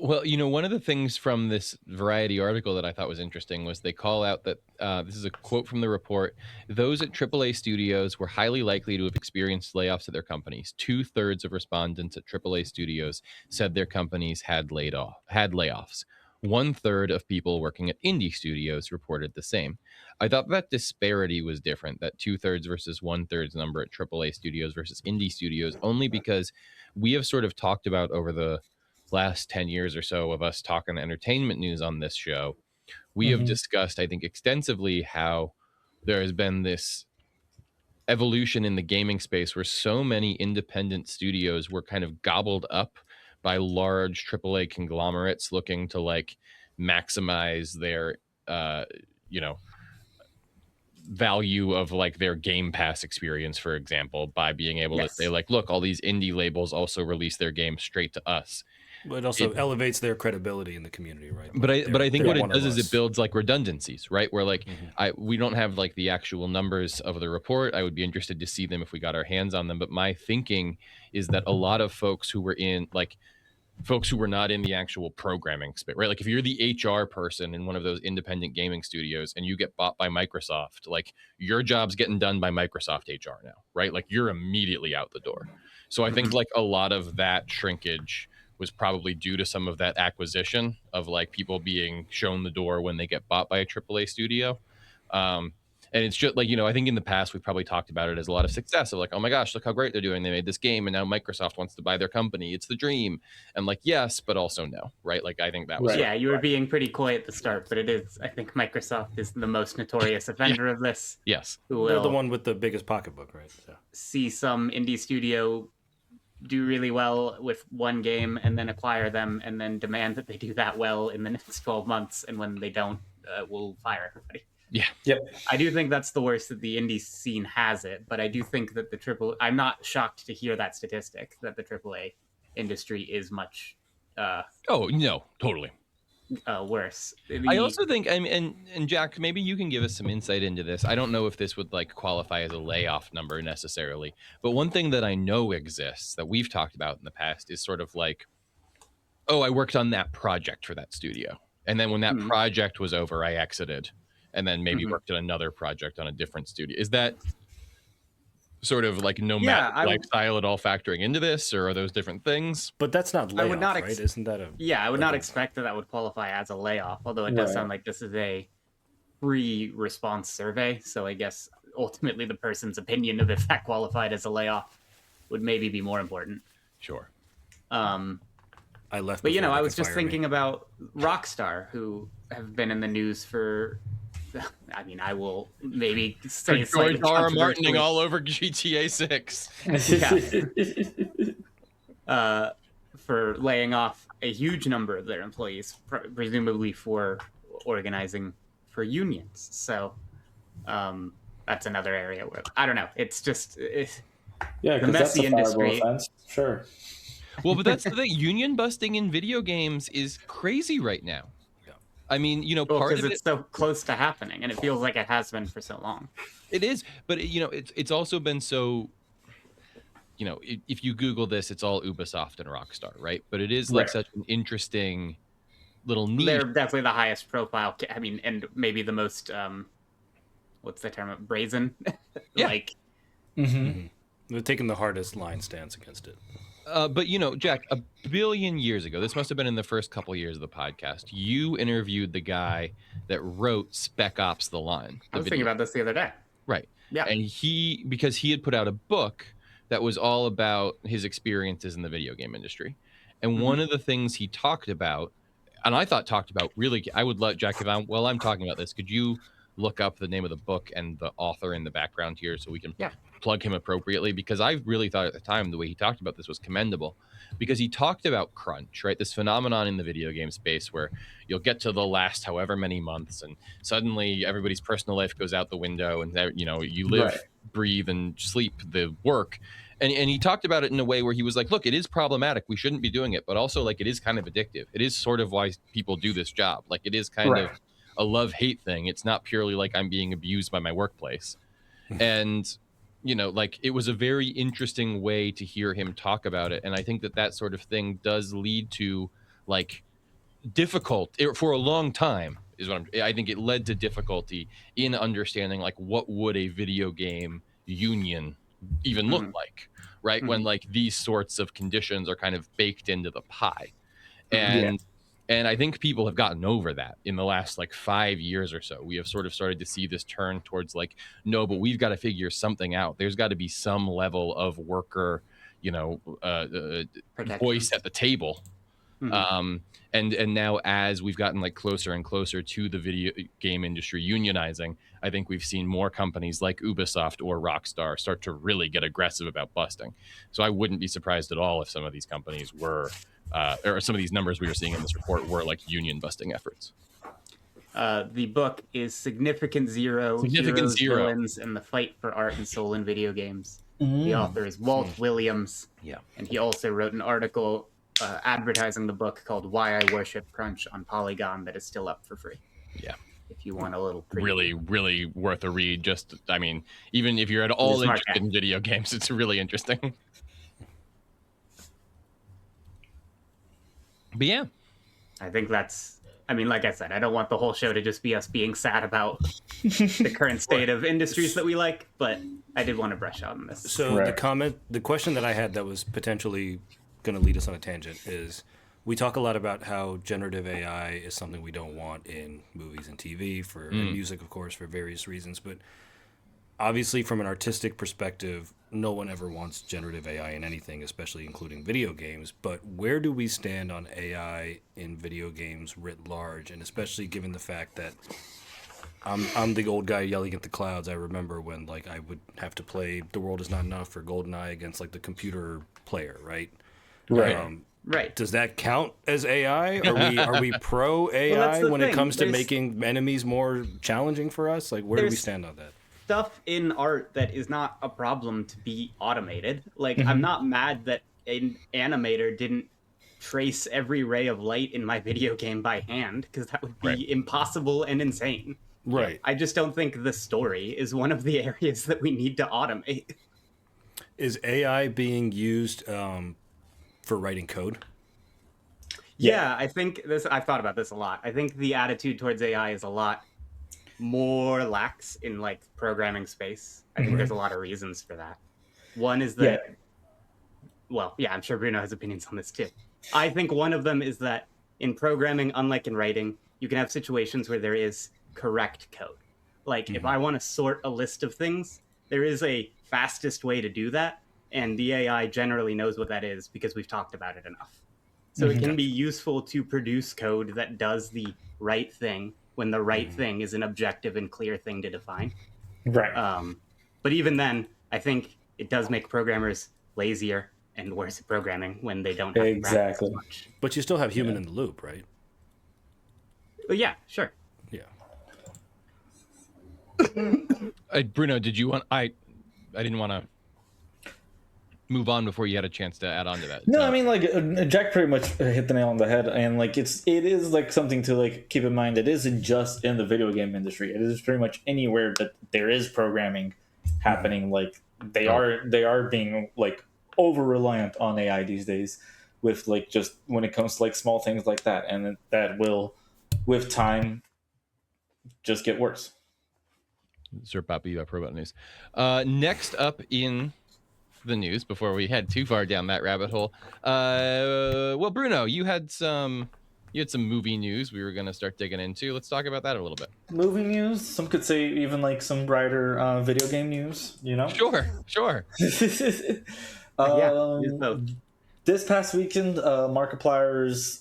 S1: Well, one of the things from this Variety article that I thought was interesting was they call out that this is a quote from the report: those at AAA studios were highly likely to have experienced layoffs at their companies. 2/3 of respondents at AAA studios said their companies had layoffs. 1/3 of people working at indie studios reported the same. I thought that disparity was different, that 2/3 versus 1/3 number at AAA studios versus indie studios, only because we have sort of talked about over the last 10 years or so of us talking entertainment news on this show, we have discussed, I think, extensively how there has been this evolution in the gaming space where so many independent studios were kind of gobbled up by large AAA conglomerates looking to like maximize their you know value of like their Game Pass experience, for example, by being able to say like, look, all these indie labels also release their games straight to us.
S2: But it also elevates their credibility in the community, right?
S1: But I think what it does is
S2: us.
S1: it builds like redundancies, right? Where like we don't have like the actual numbers of the report. I would be interested to see them if we got our hands on them. But my thinking is that a lot of folks who were not in the actual programming space, right? Like if you're the HR person in one of those independent gaming studios and you get bought by Microsoft, like your job's getting done by Microsoft HR now, right? Like you're immediately out the door. So I think like a lot of that shrinkage was probably due to some of that acquisition of like people being shown the door when they get bought by a AAA studio. And it's just like, I think in the past we've probably talked about it as a lot of success of like, oh my gosh, look how great they're doing. They made this game and now Microsoft wants to buy their company. It's the dream. And like, yes, but also no, right? Like, I think that was.
S4: Yeah, you were being pretty coy at the start, but it is, I think Microsoft is the most notorious offender of this.
S1: Yes.
S2: They're the one with the biggest pocketbook, right? So.
S4: See some indie studio do really well with one game and then acquire them and then demand that they do that well in the next 12 months. And when they don't, we'll fire everybody.
S1: Yeah.
S3: Yep.
S4: I do think that's the worst that the indie scene has it, but I do think that I'm not shocked to hear that statistic that the AAA industry is much
S1: oh no, totally
S4: worse.
S1: I also think, and Jack, maybe you can give us some insight into this. I don't know if this would like qualify as a layoff number necessarily, but one thing that I know exists that we've talked about in the past is sort of like, oh, I worked on that project for that studio, and then when that project was over, I exited, and then maybe worked on another project on a different studio. Is that sort of like nomadic lifestyle at all factoring into this, or are those different things?
S2: But that's not layoff, right? Isn't that a...
S4: Yeah, I would not expect that would qualify as a layoff, although it does sound like this is a pre-response survey, so I guess ultimately the person's opinion of if that qualified as a layoff would maybe be more important.
S1: Sure.
S2: I left.
S4: But I was just thinking about Rockstar, who have been in the news for... I mean, I will maybe say
S1: George R. R. Martining all over GTA 6.
S4: For laying off a huge number of their employees, presumably for organizing for unions. So that's another area where, I don't know, it's just the messy industry.
S3: Sure.
S1: Well, but that's the thing. Union busting in video games is crazy right now. I mean, part of
S4: it's so close to happening, and it feels like it has been for so long.
S1: It is, but it's also been so. If you Google this, it's all Ubisoft and Rockstar, right? But it is like such an interesting little niche.
S4: They're definitely the highest profile. I mean, and maybe the most what's the term? Brazen.
S2: They're taking the hardest line stance against it.
S1: But Jack, a billion years ago, this must have been in the first couple years of the podcast, you interviewed the guy that wrote Spec Ops: The Line.
S4: I was thinking about this the other day.
S1: Right.
S4: Yeah.
S1: And because he had put out a book that was all about his experiences in the video game industry. And one of the things he talked about, and I thought talked about really, I would let Jack, while I'm talking about this, could you look up the name of the book and the author in the background here so we can plug him appropriately? Because I really thought at the time the way he talked about this was commendable, because he talked about crunch, right? This phenomenon in the video game space where you'll get to the last however many months and suddenly everybody's personal life goes out the window and you live, breathe, and sleep the work. And he talked about it in a way where he was like, look, it is problematic. We shouldn't be doing it, but also like it is kind of addictive. It is sort of why people do this job. Like it is kind of a love-hate thing. It's not purely like I'm being abused by my workplace. And like it was a very interesting way to hear him talk about it. And I think that sort of thing does lead to like for a long time is what I think it led to difficulty in understanding like what would a video game union even look like, right? When like these sorts of conditions are kind of baked into the pie. And I think people have gotten over that in the last like 5 years or so. We have sort of started to see this turn towards like, no, but we've got to figure something out. There's got to be some level of worker, voice at the table. And now as we've gotten like closer and closer to the video game industry unionizing, I think we've seen more companies like Ubisoft or Rockstar start to really get aggressive about busting. So I wouldn't be surprised at all if some of these companies were or some of these numbers we were seeing in this report were like union busting efforts.
S4: The book is Significant Zero, Heroes, Villains, and the Fight for Art and Soul in Video Games. The author is Walt Williams. And he also wrote an article advertising the book called Why I Worship Crunch on Polygon that is still up for free. If you want a little preview.
S1: Really worth a read. Just, I mean, even if you're at all interested in video games, it's really interesting. But yeah,
S4: I think that's, I mean, like I said, I don't want the whole show to just be us being sad about the current state of industries that we like, but I did want to brush out on this.
S2: So the question that I had that was potentially going to lead us on a tangent is, we talk a lot about how generative AI is something we don't want in movies and TV and music, of course, for various reasons. But obviously, from an artistic perspective, no one ever wants generative AI in anything, especially including video games. But where do we stand on AI in video games writ large? And especially given the fact that I'm the old guy yelling at the clouds. I remember when like I would have to play The World Is Not Enough or GoldenEye against like the computer player, right?
S4: Right.
S2: Does that count as AI? Are we pro AI when it comes to making enemies more challenging for us? Like, where do we stand on that?
S4: Stuff in art that is not a problem to be automated. Like, I'm not mad that an animator didn't trace every ray of light in my video game by hand, because that would be impossible and insane.
S2: Right.
S4: I just don't think the story is one of the areas that we need to automate.
S2: Is AI being used for writing code?
S4: Yeah, I think I've thought about this a lot. I think the attitude towards AI is a lot more lax in like programming space. I think there's a lot of reasons for that. One is that, I'm sure Bruno has opinions on this too. I think one of them is that in programming, unlike in writing, you can have situations where there is correct code. Like if I want to sort a list of things, there is a fastest way to do that. And the AI generally knows what that is because we've talked about it enough. So it can be useful to produce code that does the right thing when the right thing is an objective and clear thing to define.
S3: Right.
S4: But even then, I think it does make programmers lazier and worse at programming when they don't have to practice as much.
S2: But you still have human in the loop, right?
S4: Well, yeah, sure.
S2: Yeah.
S1: Bruno, did you want? I didn't want to move on before you had a chance to add on to that.
S3: No, I mean, like Jack pretty much hit the nail on the head, and like it is like something to like keep in mind. It isn't just in the video game industry. It is pretty much anywhere that there is programming happening. Like they are being like over reliant on AI these days, with like just when it comes to like small things like that, and that will, with time, just get worse.
S1: Sir Poppy, Pro Button News. Next up in the news, before we head too far down that rabbit hole, well, Bruno, you had some movie news we were going to start digging into. Let's talk about that a little bit.
S3: Movie news, some could say even like some brighter video game news, you know?
S1: Sure.
S3: This past weekend, Markiplier's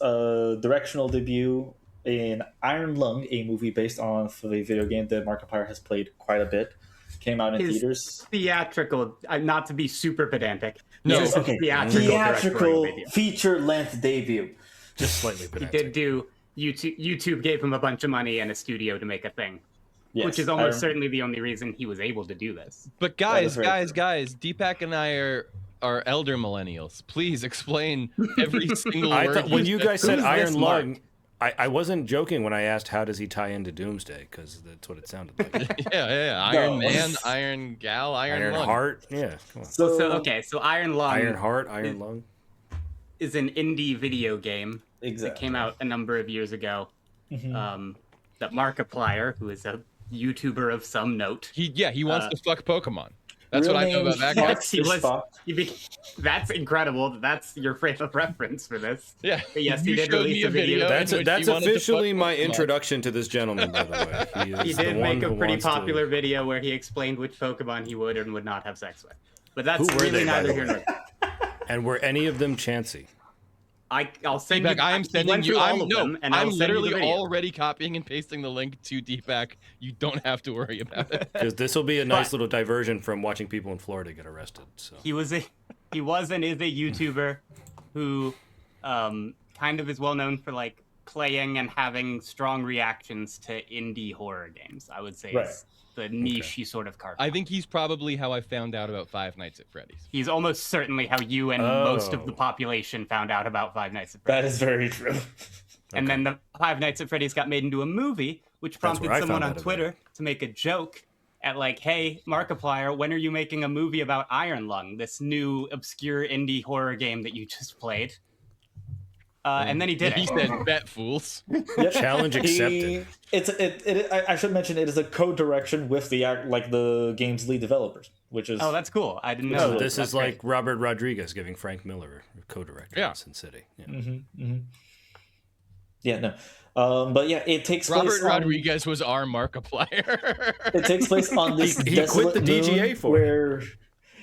S3: directional debut in Iron Lung, a movie based on a video game that Markiplier has played quite a bit, came out in theaters.
S4: Theatrical, not to be super pedantic.
S1: No,
S3: theatrical feature-length debut.
S2: Just slightly pedantic.
S4: He did do YouTube gave him a bunch of money and a studio to make a thing, which is almost certainly the only reason he was able to do this.
S1: But guys, Deepak and I are elder millennials. Please explain every single word.
S2: When you guys said Iron Lung, I wasn't joking when I asked how does he tie into Doomsday, because that's what it sounded like.
S1: yeah. Iron Man, Iron Gal, Iron Lung.
S2: Heart. Yeah. Come on.
S4: So Iron Lung.
S2: Iron Heart, Iron Lung
S4: is an indie video game
S3: exactly.
S4: that came out a number of years ago.
S3: Mhm.
S4: That Markiplier, who is a YouTuber of some note,
S1: He wants to fuck Pokemon. That's
S3: Real
S1: what I know
S3: name,
S1: about that guy.
S4: yes, he was.
S3: Spock.
S4: That's incredible. That's your frame of reference for this.
S1: Yeah.
S4: But yes,
S1: You
S4: he did
S1: showed
S4: release
S1: me a video.
S2: That's
S1: in which
S2: that's
S1: he wanted to
S2: officially
S1: fuck
S2: my
S1: Pokemon.
S2: introduction to this gentleman, by the way.
S4: He
S2: Is the
S4: did
S2: one
S4: make a
S2: who
S4: pretty
S2: wants to-
S4: popular video where he explained which Pokemon he would and would not have sex with. But that's
S2: Who were
S4: really
S2: they, by
S4: neither
S2: the
S4: here
S2: way?
S4: nor there.
S2: And were any of them Chansey?
S4: I'll send
S1: Deepak,
S4: you.
S1: I am
S4: he
S1: sending
S4: went
S1: you.
S4: through all of them, and
S1: I'm
S4: I'll send you the
S1: literally
S4: video.
S1: already copying and pasting the link to Deepak. You don't have to worry about it.
S2: Because this will be a nice little diversion from watching people in Florida get arrested. So
S4: He was and is a YouTuber who kind of is well known for like playing and having strong reactions to indie horror games. I would say
S3: Right.
S4: is the niche he sort of carved.
S1: I think he's probably how I found out about Five Nights at Freddy's.
S4: He's almost certainly how you and most of
S2: Oh.
S4: the population found out about Five Nights at
S3: That
S4: Freddy's.
S3: is very true.
S4: And then the Five Nights at Freddy's got made into a movie, which prompted
S2: where I
S4: someone
S2: found
S4: on
S2: out about
S4: Twitter to make a joke at like, "Hey, Markiplier, when are you making a movie about Iron Lung, this new obscure indie horror game that you just played?" And then he did
S1: He
S4: it.
S1: said, "Bet fools."
S3: Yep.
S2: Challenge accepted.
S3: I should mention it is a co-direction with the game's lead developers, which is
S4: Oh, that's cool. I didn't know.
S2: No,
S4: that.
S2: this
S4: That's
S2: is like
S4: great.
S2: Robert Rodriguez giving Frank Miller co-director
S1: Yeah.
S2: in Sin City. Yeah.
S3: yeah, no. But yeah, it takes
S1: Robert
S3: place on,
S1: Rodriguez was our Markiplier.
S3: it takes place on this
S2: He quit
S3: desolate
S2: the DGA
S3: moon
S2: for
S3: where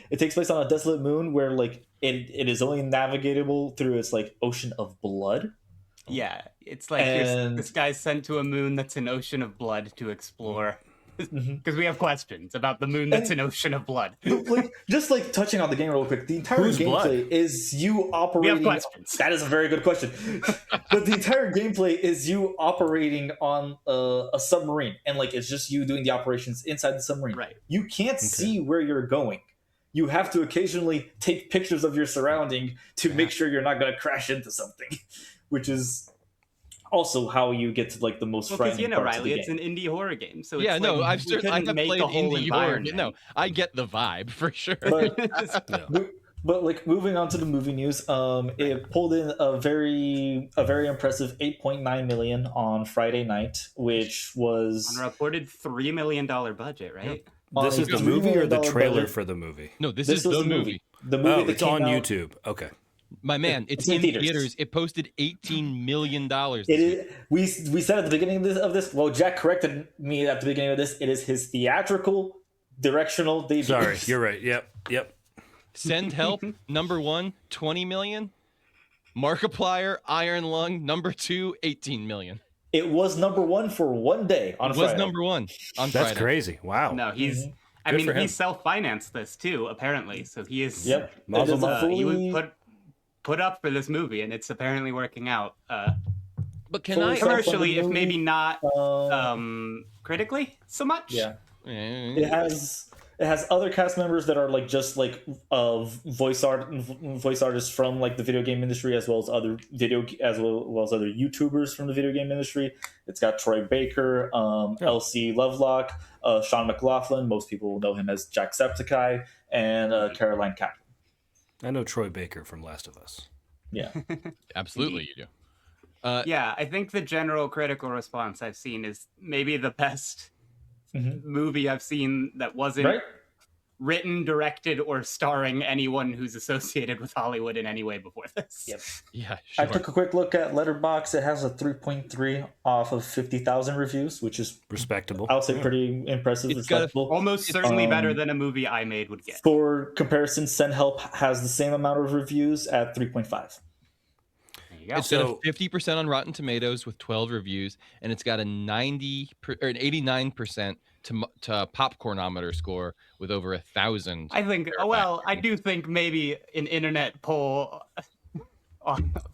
S3: it takes place on a desolate moon where like it is only navigatable through its like ocean of blood.
S4: Yeah, it's like
S3: And-
S4: this guy's sent to a moon that's an ocean of blood to explore.
S3: Mm-hmm.
S4: Because we have questions about the moon that's an ocean of blood.
S3: Like just like touching on the game real quick, the entire
S2: Whose
S3: gameplay
S2: blood?
S3: is you operating.
S4: questions.
S3: That is a very good question. But the entire gameplay is you operating on a submarine, and like it's just you doing the operations inside the submarine.
S4: Right.
S3: You can't see where you're going. You have to occasionally take pictures of your surrounding to make sure you're not going to crash into something, which is also how you get to like the most
S4: Well, because
S3: frightening
S4: you know,
S3: parts of
S4: Riley,
S3: the
S4: it's
S3: game.
S4: an indie horror game, so
S1: Yeah,
S4: it's
S1: no,
S4: like,
S1: I
S4: we couldn't
S1: have
S4: make
S1: played
S4: a whole
S1: indie horror.
S4: environment.
S1: No, I get the vibe for sure.
S3: But
S2: Yeah.
S3: But like moving on to the movie news, it pulled in a very impressive 8.9 million on Friday night, which was
S4: on a reported $3 million budget, right?
S2: This
S3: on
S2: is
S3: a
S2: the
S3: $3
S2: movie or the
S3: million
S2: trailer
S3: budget.
S2: for the movie?
S1: No, this
S3: This
S1: is
S3: was
S1: the
S3: the
S1: movie.
S3: The movie
S2: Oh,
S3: that
S2: it's
S3: came
S2: on
S3: out,
S2: YouTube. Okay.
S1: My man, it's
S3: in
S1: in
S3: theaters.
S1: theaters. It posted $18 million.
S3: It is. We said at the beginning of this. Well, Jack corrected me at the beginning of this. It is his theatrical directional debut.
S2: Sorry, you're right. Yep.
S1: Send Help, number 1, 20 million. Markiplier, Iron Lung, number 2, 18 million.
S3: It was number one for one day on
S1: It was
S3: Friday.
S1: number 1 on
S2: That's
S1: Friday.
S2: crazy. Wow.
S4: No, he's. I
S2: Good
S4: mean,
S2: for him.
S4: he self-financed this too, apparently. So he is.
S3: Yep.
S2: Mazel
S3: It is a
S2: tov.
S4: He
S3: fully-
S4: was put up for this movie, and it's apparently working out.
S1: But can
S3: Fully
S1: I?
S3: self-
S4: Commercially, if
S3: movie,
S4: maybe not
S3: um,
S4: critically so much.
S3: yeah.
S1: Eh,
S3: It has other cast members that are like just like voice artists from like the video game industry, as well as other other YouTubers from the video game industry. It's got Troy Baker, Elsie Lovelock, Sean McLaughlin. Most people will know him as Jacksepticeye, and Caroline Kaplan.
S2: I know Troy Baker from Last of Us.
S3: Yeah.
S1: Absolutely, you do.
S4: Yeah, I think the general critical response I've seen is maybe the best movie I've seen that wasn't
S3: Right?
S4: written, directed, or starring anyone who's associated with Hollywood in any way before this.
S3: Yep.
S1: Yeah,
S3: I
S1: sure.
S3: took a quick look at Letterboxd. It has a 3.3 off of 50,000 reviews, which is,
S2: Respectable.
S3: I would say, pretty impressive,
S1: It's got a-
S3: respectable.
S4: Almost certainly better
S3: Um,
S4: than a movie I made would get.
S3: For comparison, Send Help has the same amount of reviews at 3.5.
S4: There you go.
S1: It's got a 50% on Rotten Tomatoes with 12 reviews, and it's got a 89% to Popcornometer score with over 1,000.
S4: I think. I do think maybe an internet poll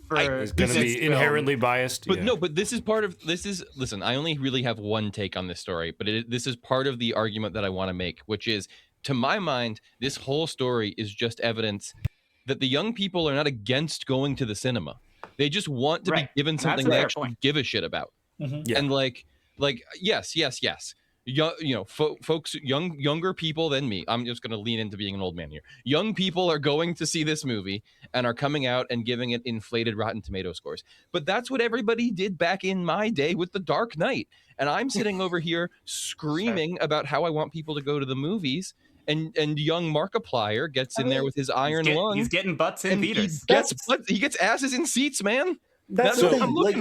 S4: for
S2: Is going to
S4: this
S2: be
S4: film-
S2: inherently biased.
S1: But
S2: yeah.
S1: no, but this is part of listen, I only really have one take on this story, but this is part of the argument that I want to make, which is, to my mind, this whole story is just evidence that the young people are not against going to the cinema. They just want to
S4: Right.
S1: be given
S4: And that's
S1: something
S4: a
S1: they
S4: fair
S1: actually
S4: point.
S1: give a shit about.
S2: Yeah.
S1: And like yes. folks, younger people than me. I'm just going to lean into being an old man here. Young people are going to see this movie and are coming out and giving it inflated Rotten Tomato scores. But that's what everybody did back in my day with The Dark Knight. And I'm sitting over here screaming about how I want people to go to the movies. And young Markiplier gets in there with his iron lung.
S4: He's getting butts in theaters.
S1: He gets asses in seats, man.
S3: That's the thing. Like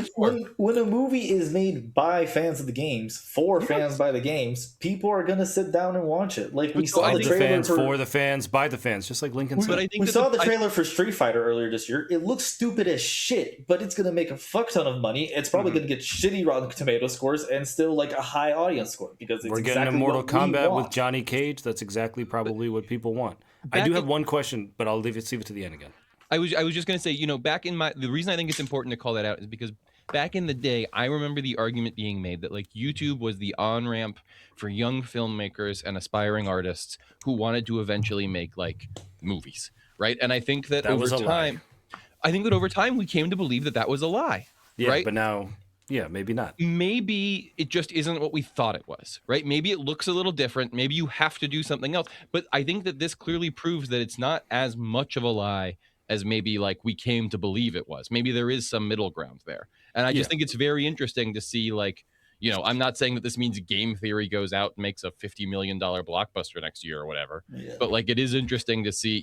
S3: when a movie is made by fans of the games for fans by the games, people are gonna sit down and watch it. Like we saw the trailer
S2: for the fans by the fans, just like Lincoln said.
S3: We saw the trailer for Street Fighter earlier this year. It looks stupid as shit, but it's gonna make a fuck ton of money. It's probably gonna get shitty Rotten Tomato scores and still like a high audience score because it's
S2: we're getting a Mortal Kombat with Johnny Cage. That's exactly probably what people want. I do have one question, but I'll leave it to the end again.
S1: I was just going to say, back in the reason I think it's important to call that out is because back in the day, I remember the argument being made that like YouTube was the on-ramp for young filmmakers and aspiring artists who wanted to eventually make like movies, right? And I think that over time we came to believe that was a lie.
S2: Yeah,
S1: right?
S2: But now, maybe not.
S1: Maybe it just isn't what we thought it was, right? Maybe it looks a little different. Maybe you have to do something else. But I think that this clearly proves that it's not as much of a lie as maybe like we came to believe it was. Maybe there is some middle ground there. And I just think it's very interesting to see like, I'm not saying that this means Game Theory goes out and makes a $50 million blockbuster next year or whatever, but like it is interesting to see,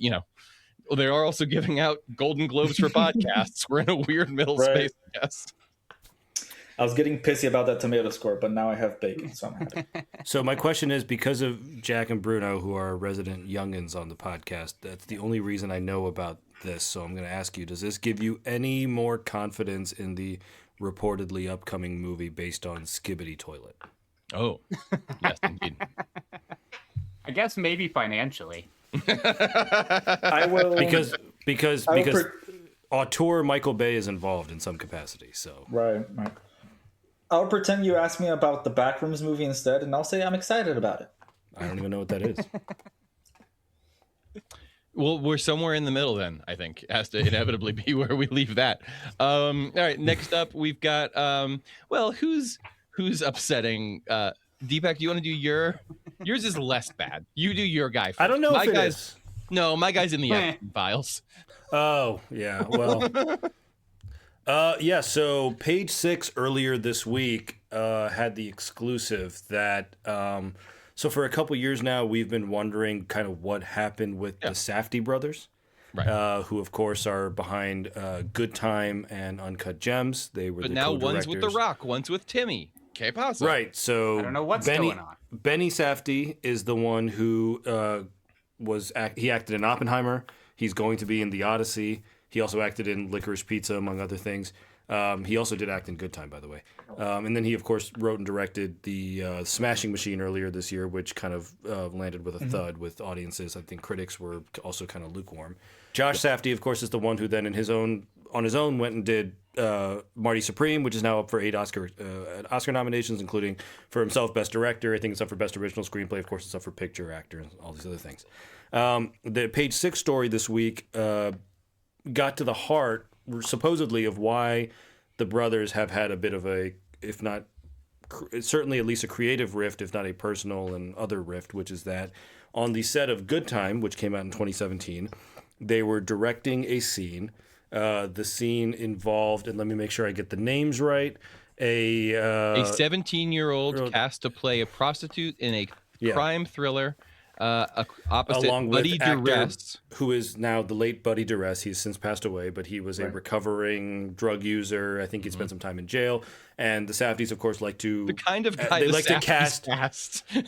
S1: they are also giving out Golden Globes for podcasts. We're in a weird middle space, I guess.
S3: I was getting pissy about that tomato score, but now I have bacon, so I'm happy.
S2: So my question is, because of Jack and Bruno, who are resident youngins on the podcast, that's the only reason I know about this. So I'm going to ask you, does this give you any more confidence in the reportedly upcoming movie based on Skibbity Toilet?
S1: Oh, yes, indeed.
S4: I guess maybe financially.
S3: I will
S2: because auteur Michael Bay is involved in some capacity. So
S3: right. I'll pretend you asked me about the Backrooms movie instead, and I'll say I'm excited about it.
S2: I don't even know what that is.
S1: Well, we're somewhere in the middle then, I think. It has to inevitably be where we leave that. All right, next up, we've got, who's upsetting? Deepak, do you want to do yours is less bad. You do your guy first.
S2: I don't know if it is.
S1: No, my guy's in the Epstein files. Oh,
S2: yeah, well... so Page Six earlier this week had the exclusive that so for a couple years now we've been wondering kind of what happened with the Safdie brothers, right? Who of course are behind Good Time and Uncut Gems. They were
S1: now one's with The Rock, one's with Timmy. Que pasa?
S2: Right. So
S4: I don't know what's going on.
S2: Benny Safdie is the one who he acted in Oppenheimer. He's going to be in The Odyssey. He also acted in Licorice Pizza, among other things. He also did act in Good Time, by the way. And then he, of course, wrote and directed the Smashing Machine earlier this year, which kind of landed with a thud with audiences. I think critics were also kind of lukewarm. Josh Safdie, of course, is the one who then on his own went and did Marty Supreme, which is now up for 8 Oscar nominations, including for himself Best Director. I think it's up for Best Original Screenplay. Of course, it's up for Picture, Actor, and all these other things. The Page Six story this week got to the heart, supposedly, of why the brothers have had a bit of a, if not, certainly at least a creative rift, if not a personal and other rift, which is that on the set of Good Time, which came out in 2017, they were directing a scene. The scene involved, and let me make sure I get the names right, a
S1: 17-year-old cast to play a prostitute in a crime thriller. Opposite
S2: along with
S1: Buddy Duress,
S2: who is now the late Buddy Duress. He's since passed away, but he was a recovering drug user. I think he spent some time in jail. And the Safdies, of course, like to
S1: the kind of guy
S2: they like to cast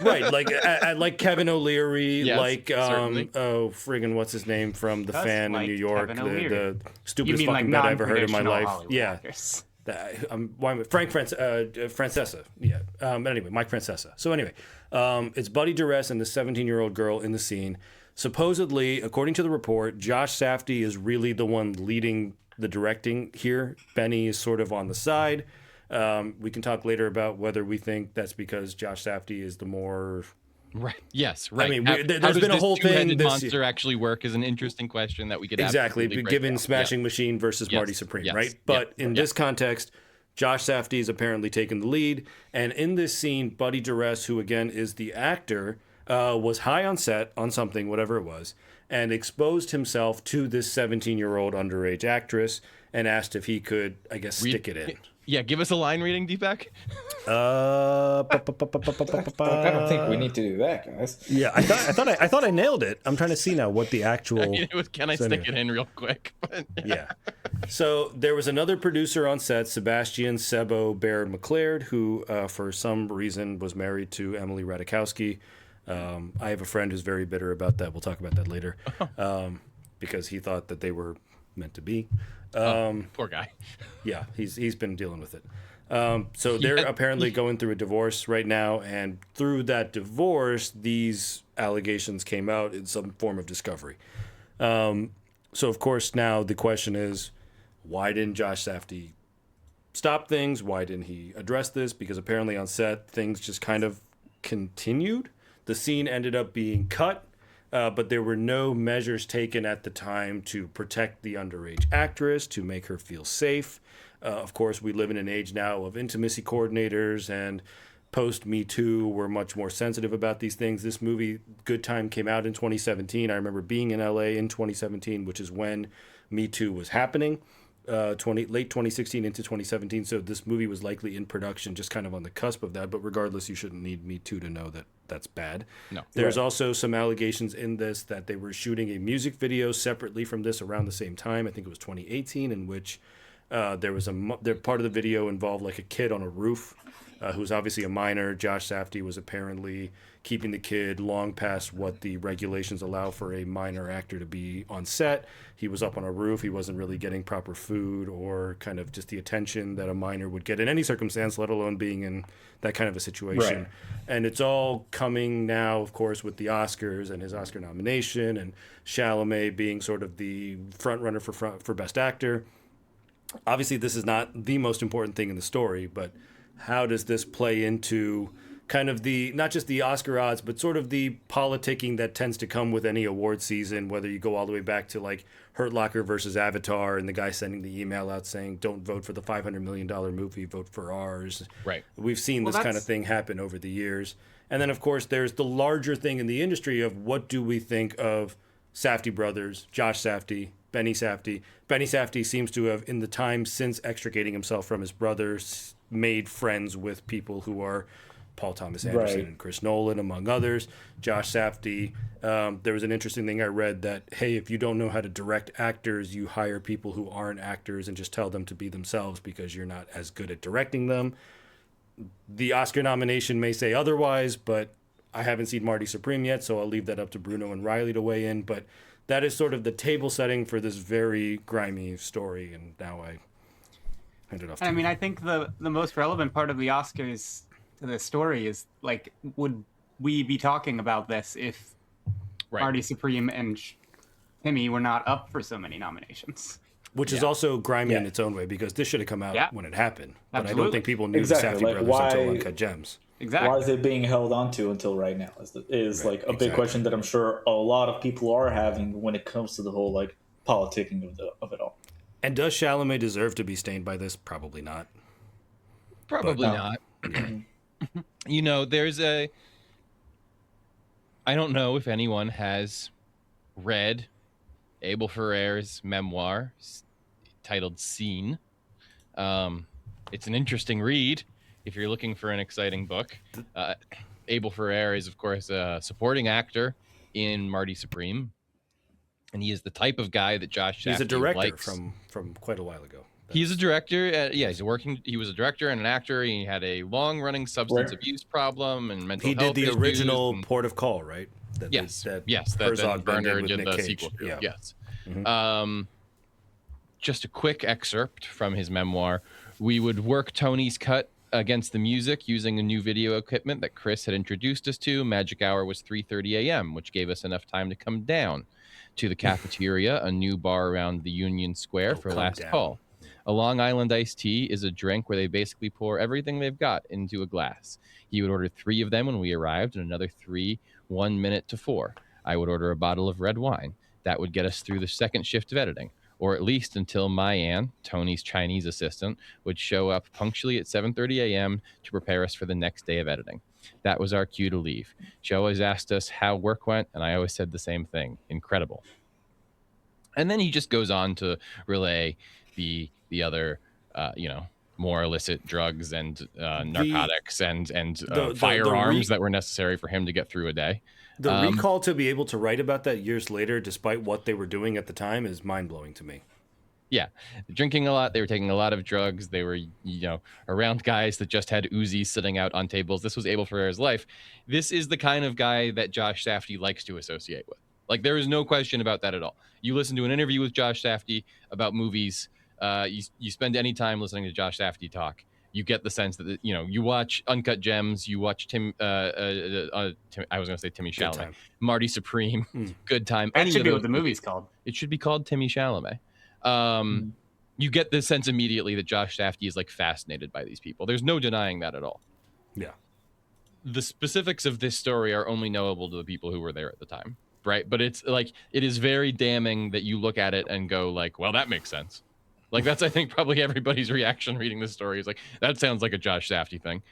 S2: right, like Kevin O'Leary, friggin' what's his name from The Fan in New York, the stupidest fucking bet I ever heard in my life.
S4: Actors.
S2: Frank Francesa. Yeah. But anyway, Mike Francesa. So anyway, it's Buddy Duress and the 17-year-old girl in the scene. Supposedly, according to the report, Josh Safdie is really the one leading the directing here. Benny is sort of on the side. We can talk later about whether we think that's because Josh Safdie is the more...
S1: Right. Yes. Right.
S2: I mean, there's been a whole thing.
S1: This monster actually work is an interesting question that we could
S2: given Smashing Machine versus Marty Supreme, right? But in this context, Josh Safdie is apparently taking the lead. And in this scene, Buddy Duress, who again is the actor, was high on set on something, whatever it was, and exposed himself to this 17-year-old underage actress and asked if he could, I guess, stick it in.
S1: Yeah, give us a line reading, Deepak.
S5: I don't think we need to do that, guys.
S2: Yeah, I thought I nailed it. I'm trying to see now what the actual.
S1: It was, can I stick it in real quick?
S2: Yeah. So there was another producer on set, Sebastian Sebo Baird McLeod, who for some reason was married to Emily Ratajkowski. I have a friend who's very bitter about that. We'll talk about that later, because he thought that they were meant to be.
S1: Poor guy.
S2: Yeah, he's been dealing with it. So they're apparently going through a divorce right now, and through that divorce, these allegations came out in some form of discovery. So of course now the question is, why didn't Josh Safdie stop things? Why didn't he address this? Because apparently on set things just kind of continued. The scene ended up being cut. But there were no measures taken at the time to protect the underage actress, to make her feel safe. Of course, we live in an age now of intimacy coordinators, and post-Me Too, we're much more sensitive about these things. This movie, Good Time, came out in 2017. I remember being in LA in 2017, which is when Me Too was happening, late 2016 into 2017. So this movie was likely in production, just kind of on the cusp of that. But regardless, you shouldn't need Me Too to know that that's bad.
S1: No.
S2: There's also some allegations in this that they were shooting a music video separately from this around the same time. I think it was 2018, in which there was part of the video involved like a kid on a roof who was obviously a minor. Josh Safdie was apparently keeping the kid long past what the regulations allow for a minor actor to be on set. He was up on a roof. He wasn't really getting proper food or kind of just the attention that a minor would get in any circumstance, let alone being in that kind of a situation.
S3: Right.
S2: And it's all coming now, of course, with the Oscars and his Oscar nomination, and Chalamet being sort of the front runner for Best Actor. Obviously, this is not the most important thing in the story, but how does this play into kind of the, not just the Oscar odds, but sort of the politicking that tends to come with any award season, whether you go all the way back to like Hurt Locker versus Avatar and the guy sending the email out saying, don't vote for the $500 million movie, vote for ours.
S1: Right.
S2: We've seen this kind of thing happen over the years. And then, of course, there's the larger thing in the industry of what do we think of Safdie brothers, Josh Safdie, Benny Safdie. Benny Safdie seems to have, in the time since extricating himself from his brothers, made friends with people who are Paul Thomas Anderson
S3: Right.
S2: and Chris Nolan, among others. Josh Safdie, there was an interesting thing I read that, hey, if you don't know how to direct actors, you hire people who aren't actors and just tell them to be themselves because you're not as good at directing them. The Oscar nomination may say otherwise, but I haven't seen Marty Supreme yet, so I'll leave that up to Bruno and Riley to weigh in. But that is sort of the table setting for this very grimy story, and now I hand it off to
S4: I
S2: you.
S4: mean, I think the most relevant part of the Oscars to this story is, like, would we be talking about this if
S1: Right.
S4: Marty Supreme and Timmy were not up for so many nominations?
S2: Which is also grimy in
S3: Yeah.
S2: its own way, because this should have come out
S4: Yeah.
S2: when it happened. But I don't
S4: Absolutely.
S2: think people knew
S3: Exactly,
S2: the Safdie
S3: like,
S2: brothers until
S3: why-
S2: Uncut Gems.
S4: Exactly.
S3: Why is it being held on to until right now? Is
S2: Right,
S3: like a big
S2: exactly.
S3: question that I'm sure a lot of people are having when it comes to the whole like politicking of it all.
S2: And does Chalamet deserve to be stained by this? Probably not.
S1: Probably
S3: But,
S1: not. You know, I don't know if anyone has read Abel Ferrer's memoir titled Scene. It's an interesting read if you're looking for an exciting book. Abel Ferrer is, of course, a supporting actor in Marty Supreme, and he is the type of guy that Josh
S2: He's a
S1: Safdie
S2: director
S1: likes.
S2: from quite a while ago.
S1: He's a director. He was a director and an actor. He had a long-running substance
S3: Right.
S1: abuse problem and mental
S2: He
S1: health
S2: did the
S1: issues
S2: original
S1: and-
S2: Port of Call, right?
S1: Yes,
S2: that
S1: that
S2: Herzog then
S1: Werner
S2: with
S1: did
S2: Nick
S1: the
S2: Cage.
S1: sequel to.
S2: Yeah.
S1: Yes.
S2: Mhm.
S1: Just a quick excerpt from his memoir. We would work Tony's cut against the music using a new video equipment that Chris had introduced us to. Magic hour was 3:30 a.m., which gave us enough time to come down to the cafeteria, a new bar around the Union Square, for
S2: come
S1: last
S2: down.
S1: call. A Long Island iced tea is a drink where they basically pour everything they've got into a glass. He would order 3 of them when we arrived, and another 3 1 minute to 4. I would order a bottle of red wine. That would get us through the second shift of editing. or at least until Mayan, Tony's Chinese assistant, would show up punctually at 7:30 a.m. to prepare us for the next day of editing. That was our cue to leave. She always asked us how work went, and I always said the same thing: incredible. And then he just goes on to relay the other, more illicit drugs and narcotics and firearms that were necessary for him to get through a day.
S2: The recall to be able to write about that years later, despite what they were doing at the time, is mind-blowing to me.
S1: Yeah, drinking a lot. They were taking a lot of drugs. They were, around guys that just had Uzis sitting out on tables. This was Abel Ferrara's life. This is the kind of guy that Josh Safdie likes to associate with. Like, there is no question about that at all. You listen to an interview with Josh Safdie about movies. You spend any time listening to Josh Safdie talk, you get the sense that, you watch Uncut Gems, you watch I was going to say Timmy Chalamet, Marty Supreme, Good Time.
S4: That should be what the movie's called.
S1: It should be called Timmy Chalamet. You get the sense immediately that Josh Safdie is like fascinated by these people. There's no denying that at all.
S2: Yeah.
S1: The specifics of this story are only knowable to the people who were there at the time, right? But it's like, it is very damning that you look at it and go like, well, that makes sense. Like, that's, I think, probably everybody's reaction reading this story is like, that sounds like a Josh Safdie thing.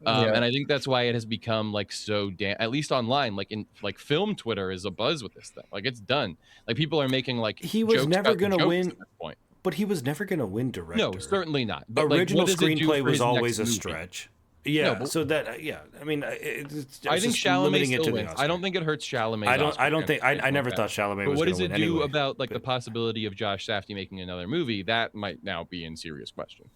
S1: And I think that's why it has become like so at least online, like in like film Twitter is abuzz with this thing. Like, it's done. Like, people are making like
S2: he was never going to win
S1: at this point.
S2: But he was never going to win director.
S1: No, certainly not. But
S2: original
S1: like,
S2: screenplay was always a
S1: movie?
S2: stretch. Yeah,
S1: no,
S2: so that I mean,
S1: I think Chalamet still wins. I don't think it hurts Chalamet.
S2: I don't think I never thought Chalamet was.
S1: But what does it do
S2: anyway,
S1: about like the possibility of Josh Safdie making another movie? That might now be in serious question.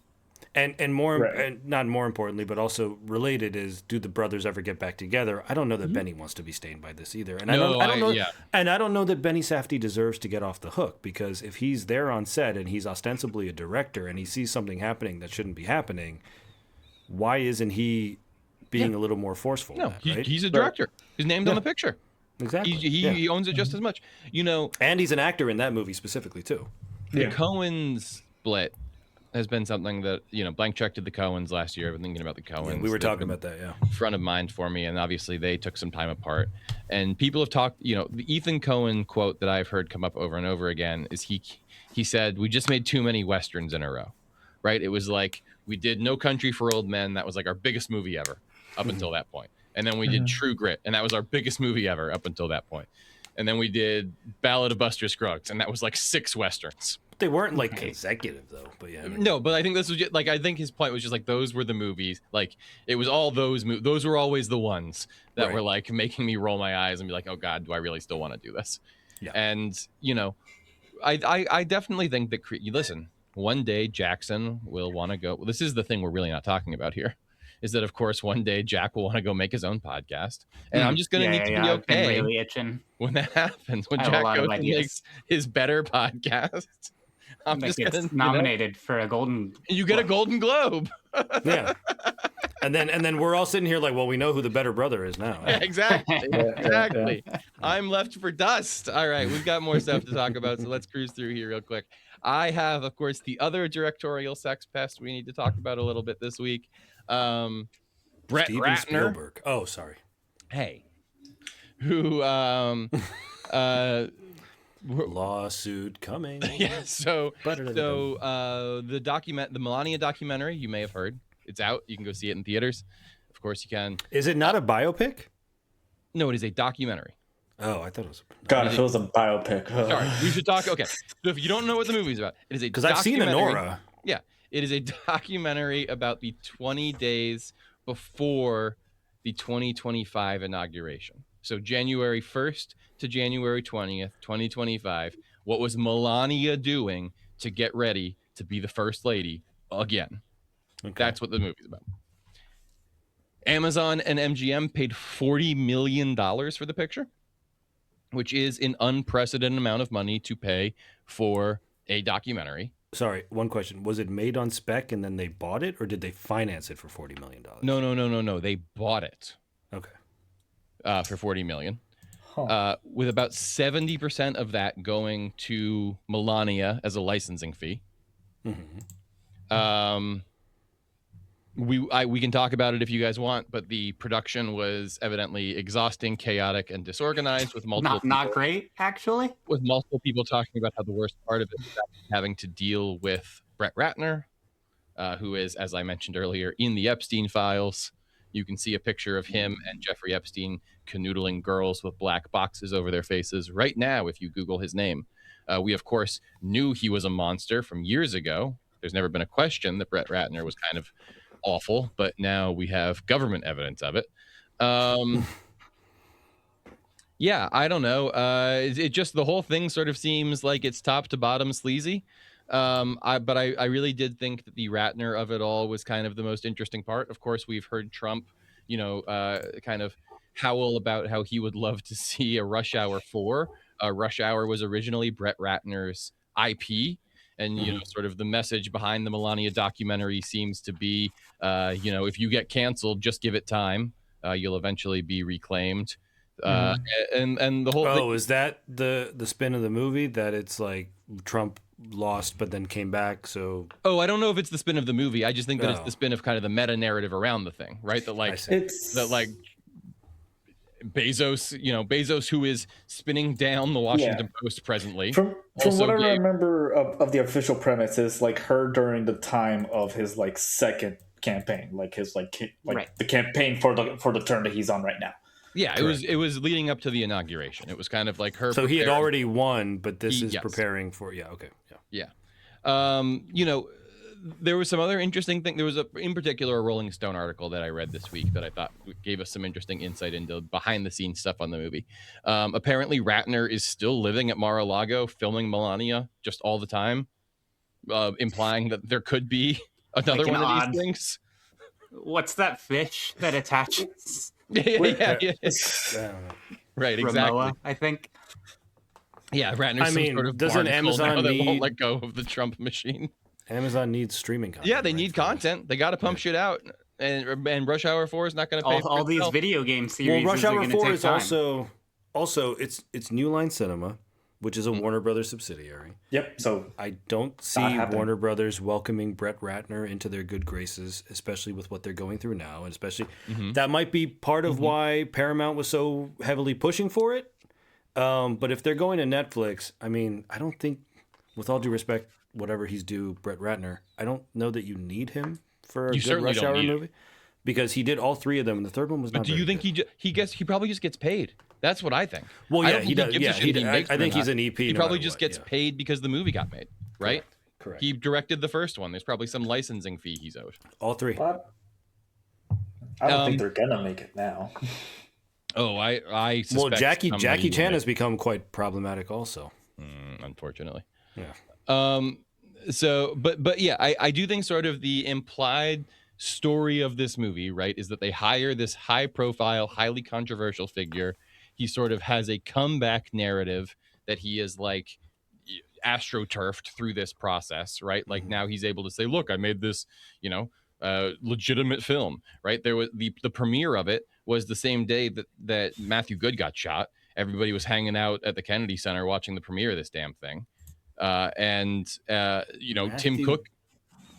S2: And more, and not more importantly, but also related is, do the brothers ever get back together? I don't know that Benny wants to be stained by this either, and I don't know, and I don't know that Benny Safdie deserves to get off the hook, because if he's there on set and he's ostensibly a director and he sees something happening that shouldn't be happening, why isn't he being a little more forceful?
S1: No,
S2: right?
S1: He's a director. His name's on the picture.
S2: Exactly.
S1: He owns it just as much.
S2: And he's an actor in that movie specifically too.
S1: The Coens split has been something that, Blank Check did the Coens last year. I've been thinking about the Coens.
S2: Yeah, we were talking about that,
S1: front of mind for me, and obviously they took some time apart. And people have talked, the Ethan Coen quote that I've heard come up over and over again is he said, we just made too many Westerns in a row, right? It was like, we did No Country for Old Men. That was like our biggest movie ever up until that point. And then we did True Grit, and that was our biggest movie ever up until that point. And then we did Ballad of Buster Scruggs, and that was like 6 Westerns.
S2: They weren't like consecutive though, but yeah.
S1: No, but I think this was just, like, I think his point was just like, those were the movies. Like, it was all those movies. Those were always the ones that were like making me roll my eyes and be like, oh God, do I really still want to do this?
S2: Yeah.
S1: And, I definitely think that, listen, one day Jackson will want to go. Well, this is the thing we're really not talking about here, is that, of course, one day Jack will want to go make his own podcast. And I'm just going to need to be okay
S4: really itching
S1: when that happens, when Jack goes and makes his better podcast. I'm just gonna,
S4: nominated for a golden.
S1: You get a Golden Globe.
S2: Yeah, and then we're all sitting here like, well, we know who the better brother is now.
S1: Yeah, exactly. Exactly. I'm left for dust. All right, we've got more stuff to talk about, so let's cruise through here real quick. I have, of course, the other directorial sex pest we need to talk about a little bit this week. Brett
S2: Steven
S1: Ratner.
S2: Spielberg. Oh, sorry.
S1: Hey, who
S2: lawsuit coming.
S1: Yeah, the Melania documentary, you may have heard, it's out. You can go see it in theaters. Of course you can.
S2: Is it not a biopic?
S1: No, it is a documentary.
S2: Oh, I thought it was.
S3: God, if it was a biopic.
S1: Sorry, we should talk. Okay, so if you don't know what the movie's about, it is a
S2: because I've seen Anora.
S1: Yeah, it is a documentary about the 20 days before the 2025 inauguration. So January 1st to January 20th, 2025. What was Melania doing to get ready to be the first lady again? Okay. That's what the movie's about. Amazon and MGM paid $40 million for the picture, which is an unprecedented amount of money to pay for a documentary.
S2: Sorry, one question. Was it made on spec and then they bought it, or did they finance it for $40 million?
S1: No. They bought it.
S2: Okay.
S1: For $40 million. With about 70% of that going to Melania as a licensing fee.
S2: Mm-hmm.
S1: we can talk about it if you guys want, but the production was evidently exhausting, chaotic, and disorganized with
S4: Not great, actually.
S1: with multiple people talking about how the worst part of it was having to deal with Brett Ratner, who is, as I mentioned earlier, in the Epstein files. You can see a picture of him and Jeffrey Epstein canoodling girls with black boxes over their faces right now if you Google his name. We, of course, knew he was a monster from years ago. There's never been a question that Brett Ratner was kind of awful, but now we have government evidence of it. Yeah, I don't know. It just, the whole thing sort of seems like it's top to bottom sleazy. But I really did think that the Ratner of it all was kind of the most interesting part. Of course, we've heard Trump, kind of howl about how he would love to see a Rush Hour 4. Rush Hour was originally Brett Ratner's IP. And, sort of the message behind the Melania documentary seems to be, if you get canceled, just give it time. You'll eventually be reclaimed. And the whole thing,
S2: is that the spin of the movie, that it's like Trump lost but then came back? So
S1: I don't know if it's the spin of the movie. I just think that it's the spin of kind of the meta narrative around the thing, right? That like Bezos, who is spinning down the Washington Post presently.
S3: From what I remember of the official premise is like her during the time of his like second campaign, like his the campaign for the term that he's on right now.
S1: Yeah, it was leading up to the inauguration. It was kind of like her.
S2: So he had already won, but this is preparing for. Yeah. Okay.
S1: Yeah. There was some other interesting thing. There was in particular a Rolling Stone article that I read this week that I thought gave us some interesting insight into behind the scenes stuff on the movie. Apparently Ratner is still living at Mar-a-Lago filming Melania just all the time, implying that there could be another one of these things.
S4: What's that fish that attaches?
S1: Yeah. Right, exactly.
S4: Ramoa, I think.
S1: Yeah, Ratner's some sort of
S2: doesn't Amazon
S1: that won't let go of the Trump machine?
S2: Amazon needs streaming content.
S1: Yeah, they need content. They got to pump shit out, and Rush Hour 4 is not going to pay for
S4: all these
S1: itself.
S4: Video game series.
S2: Well, Rush Hour 4 is
S4: time.
S2: also it's New Line Cinema, which is a Warner Brothers subsidiary.
S3: Yep. So
S2: I don't see Warner Brothers welcoming Brett Ratner into their good graces, especially with what they're going through now, and especially that might be part of why Paramount was so heavily pushing for it. But if they're going to Netflix, I mean, I don't think, with all due respect, whatever he's due, Brett Ratner, I don't know that you need him for a good Rush Hour movie, because he did all three of them, and the third one was not.
S1: But do you think he probably just gets paid? That's what I think.
S2: Well, yeah, he does. Yeah, I think he's an EP.
S1: He probably just gets paid because the movie got made, right?
S2: Correct.
S1: He directed the first one. There's probably some licensing fee he's owed.
S2: All three.
S3: What? I don't think they're gonna make it now.
S1: I suspect.
S2: Well, Jackie Chan has become quite problematic, also.
S1: Unfortunately.
S2: Yeah.
S1: So, but yeah, I do think sort of the implied story of this movie, right, is that they hire this high-profile, highly controversial figure. He sort of has a comeback narrative that he is like astroturfed through this process, right? Like now he's able to say, look, I made this, legitimate film, right? There was the premiere of it was the same day that Matthew Good got shot. Everybody was hanging out at the Kennedy Center watching the premiere of this damn thing. Tim Cook.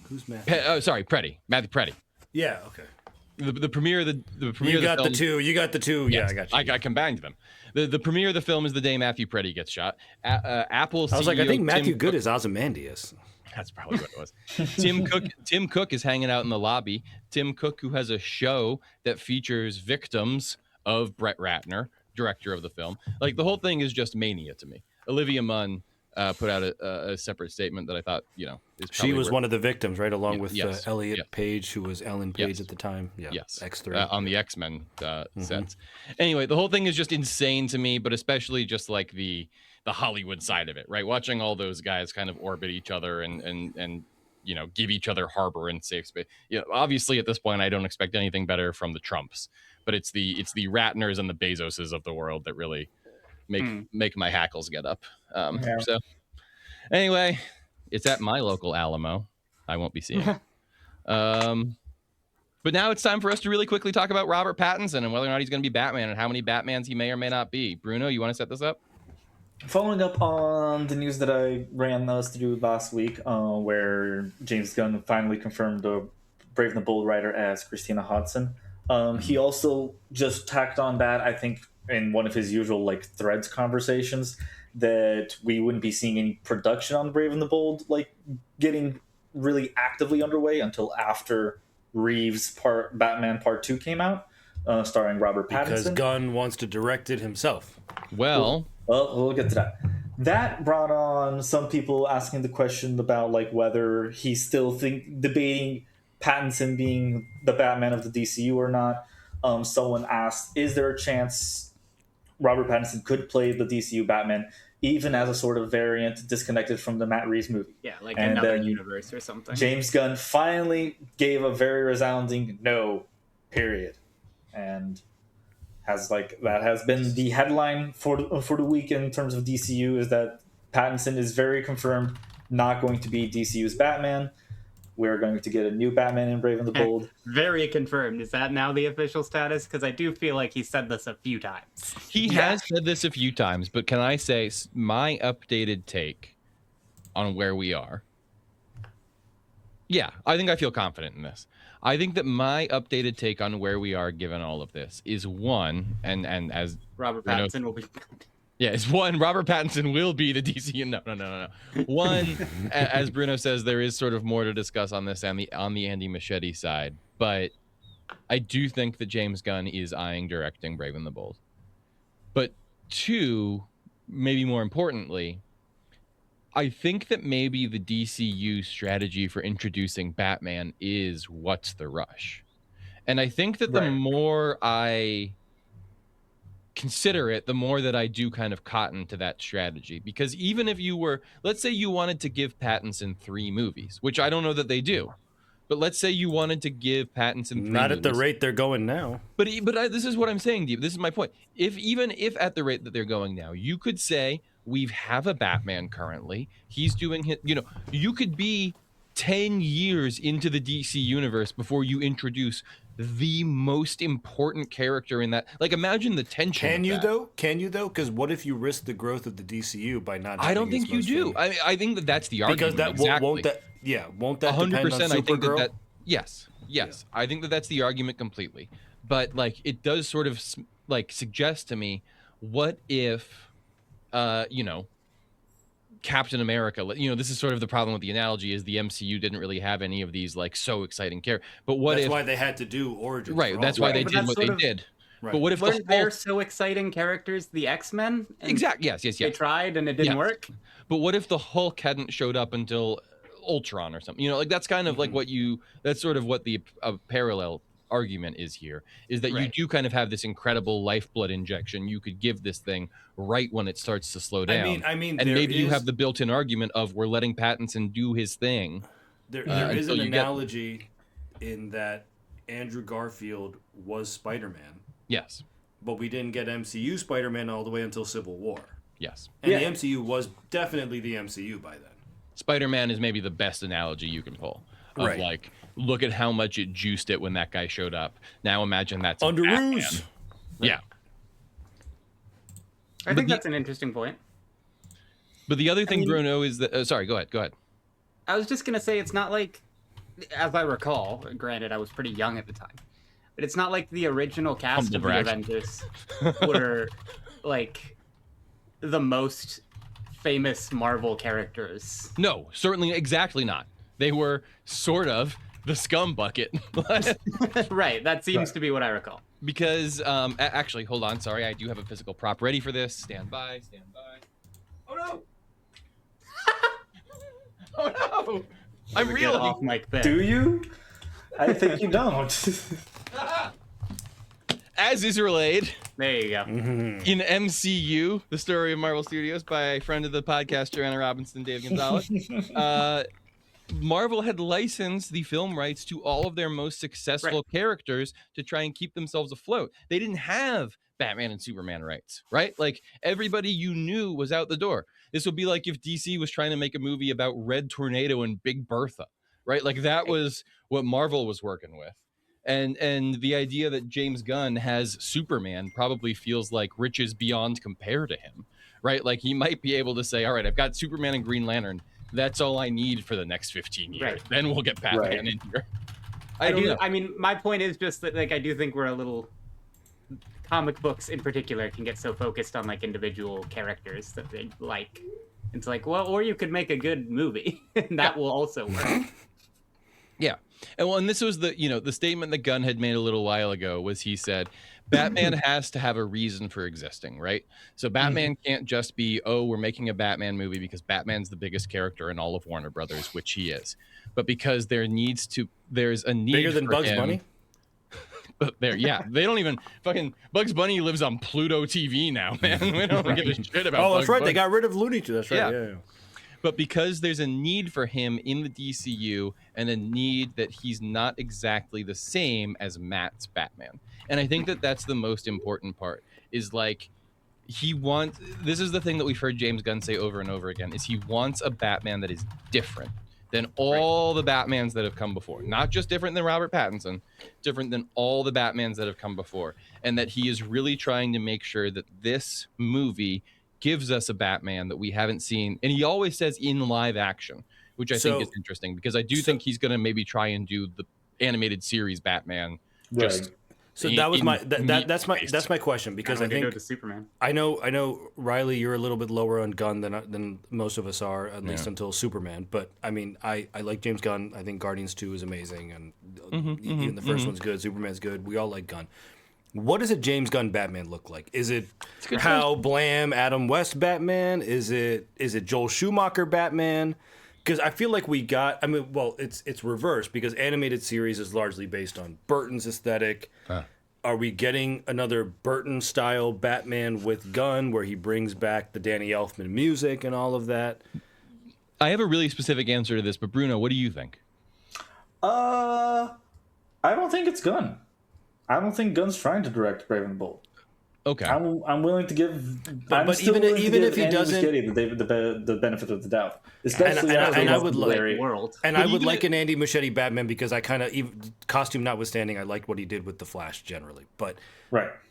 S1: Who's Matthew? Matthew Preddy.
S2: Yeah. Okay.
S1: The premiere of the premiere.
S2: You got the two. You got the two.
S1: Yes,
S2: yeah, I got you.
S1: I combined them. The premiere of the film is the day Matthew Preddy gets shot. Apple.
S2: I was
S1: CEO,
S2: I think Matthew
S1: Tim
S2: Good
S1: Cook,
S2: is Ozymandias.
S1: That's probably what it was. Tim Cook is hanging out in the lobby. Tim Cook, who has a show that features victims of Brett Ratner, director of the film. Like the whole thing is just mania to me. Olivia Munn put out a separate statement that I thought, is
S2: she was one of the victims, right? Along with
S1: yes,
S2: Elliot Page, who was Ellen Page at the time. Yeah.
S1: Yes.
S2: X3.
S1: On the X-Men sets. Anyway, the whole thing is just insane to me, but especially just like the Hollywood side of it, right? Watching all those guys kind of orbit each other and give each other harbor and safe space. Obviously at this point I don't expect anything better from the Trumps, but it's the Ratners and the Bezoses of the world that really make my hackles get up. So anyway, it's at my local Alamo. I won't be seeing it. But now it's time for us to really quickly talk about Robert Pattinson and whether or not he's going to be Batman and how many Batmans he may or may not be. Bruno, you want to set this up?
S3: Following up on the news that I ran us through last week, where James Gunn finally confirmed Brave and the Bold writer as Christina Hodson. He also just tacked on that, I think, in one of his usual like Threads conversations, that we wouldn't be seeing any production on Brave and the Bold like getting really actively underway until after Reeves' Batman Part 2 came out, starring Robert Pattinson.
S2: Because Gunn wants to direct it himself.
S1: Well,
S3: we'll get to that. That brought on some people asking the question about like whether he's still debating Pattinson being the Batman of the DCU or not. Someone asked, is there a chance Robert Pattinson could play the DCU Batman, even as a sort of variant disconnected from the Matt Reeves movie?
S4: Yeah, like another universe or something.
S3: James Gunn finally gave a very resounding no, period. And that has been the headline for the week in terms of DCU, is that Pattinson is very confirmed not going to be DCU's Batman. We're going to get a new Batman in Brave and the Bold.
S4: Very confirmed. Is that now the official status? Because I do feel like he said this a few times.
S1: He has said this a few times, but can I say my updated take on where we are? Yeah, I think I feel confident in this. I think that my updated take on where we are given all of this is one, and as
S4: Robert Pattinson will be...
S1: Yeah, it's one, Robert Pattinson will be the DC. No. One, as Bruno says, there is sort of more to discuss on this and on the Andy Muschietti side, but I do think that James Gunn is eyeing directing Brave and the Bold. But two, maybe more importantly, I think that maybe the DCU strategy for introducing Batman is what's the rush. And I think that the more I consider it, the more that I do kind of cotton to that strategy. Because even if you were, let's say you wanted to give Pattinson 3 movies, which I don't know that they do, but let's say you wanted to give Pattinson 3
S2: Not
S1: movies.
S2: At the rate they're going now.
S1: But this is what I'm saying, Dave. This is my point. If at the rate that they're going now, you could say we have a Batman currently. He's doing his, you could be 10 years into the DC universe before you introduce the most important character in that. Like, imagine the tension.
S2: Can you though? Because what if you risk the growth of the DCU by not?
S1: I don't think you do. I think that's the argument.
S2: Because that won't that 100%.
S1: I think that yes. I think that's the argument completely. But like, it does sort of like suggest to me, what if, Captain America, this is sort of the problem with the analogy, is the MCU didn't really have any of these like so exciting characters. But that's
S2: why they had to do origins.
S1: Right. That's why they did what they did. Right. But what if
S4: they're so exciting characters, the X-Men?
S1: Exactly. Yes.
S4: They tried and it didn't work.
S1: But what if the Hulk hadn't showed up until Ultron or something? Like that's kind of like that's sort of what the parallel argument is here, is that you do kind of have this incredible lifeblood injection you could give this thing right when it starts to slow down.
S2: I mean,
S1: and maybe you have the built-in argument of we're letting Pattinson do his thing.
S2: There is an analogy in that Andrew Garfield was Spider-Man.
S1: Yes.
S2: But we didn't get MCU Spider-Man all the way until Civil War.
S1: Yes.
S2: And the MCU was definitely the MCU by then.
S1: Spider-Man is maybe the best analogy you can pull. Of like, look at how much it juiced it when that guy showed up. Now imagine that's
S2: under Rouge.
S1: Yeah.
S4: I think that's an interesting point.
S1: But the other thing, Bruno, is that... sorry, go ahead.
S4: I was just going to say, it's not like, as I recall, granted, I was pretty young at the time, but it's not like the original cast of the Avengers were, like, the most famous Marvel characters.
S1: No, certainly exactly not. They were sort of the scum bucket.
S4: Right, that seems to be what I recall.
S1: Because, actually, hold on, sorry, I do have a physical prop ready for this. Stand by. Oh no! Oh no! I'm reeling.
S4: Off mic there.
S3: Do you? I think you don't.
S1: As is relayed.
S4: There you go.
S1: In MCU, the story of Marvel Studios, by a friend of the podcast, Joanna Robinson, Dave Gonzalez. Marvel had licensed the film rights to all of their most successful characters to try and keep themselves afloat. They didn't have Batman and Superman rights, right? Like, everybody you knew was out the door. This would be like if DC was trying to make a movie about Red Tornado and Big Bertha, right? Like, that was what Marvel was working with. And the idea that James Gunn has Superman probably feels like riches beyond compare to him, right? Like, he might be able to say, all right, I've got Superman and Green Lantern. That's all I need for the next 15 years. Right. Then we'll get Batman in here. I don't know.
S4: I mean, my point is just that like I do think we're a little. Comic books in particular can get so focused on like individual characters that they like. It's like, well, or you could make a good movie, and that will also work.
S1: Yeah. And this was the statement that Gunn had made a little while ago was he said, Batman has to have a reason for existing, right? So Batman can't just be, oh, we're making a Batman movie because Batman's the biggest character in all of Warner Brothers, which he is. But because there's a need
S2: Bigger than
S1: for
S2: Bugs
S1: him.
S2: Bunny?
S1: They don't even fucking Bugs Bunny lives on Pluto TV now, man. We don't give a shit about
S2: Oh, that's
S1: Bugs
S2: right.
S1: Bunny.
S2: They got rid of Looney Tunes. That's right. Yeah.
S1: But because there's a need for him in the DCU and a need that he's not exactly the same as Matt's Batman. And I think that that's the most important part is like this is the thing that we've heard James Gunn say over and over again is he wants a Batman that is different than all the Batmans that have come before. Not just different than Robert Pattinson, different than all the Batmans that have come before. And that he is really trying to make sure that this movie gives us a Batman that we haven't seen. And he always says in live action, which I think is interesting because I do think he's going to maybe try and do the animated series Batman.
S3: Right.
S2: So that was that's my question because I think
S4: go to Superman.
S2: I know Riley, you're a little bit lower on Gunn than most of us are, at least until Superman. But I mean, I like James Gunn. I think Guardians 2 is amazing, and even the first one's good. Superman's good. We all like Gunn. What does a James Gunn Batman look like? Is it Hal Blam, Adam West Batman? Is it Joel Schumacher Batman? Because I feel like it's reversed because animated series is largely based on Burton's aesthetic. Are we getting another Burton-style Batman with Gunn where he brings back the Danny Elfman music and all of that?
S1: I have a really specific answer to this, but Bruno, what do you think?
S3: I don't think it's Gunn. I don't think Gunn's trying to direct Brave and the Bold.
S1: Okay.
S3: I'm willing to give.
S2: But even if he doesn't,
S3: the benefit of the doubt, especially
S2: and I would
S4: world.
S2: And I would like an Andy Muschietti Batman because I kind of, costume notwithstanding, I liked what he did with the Flash generally. But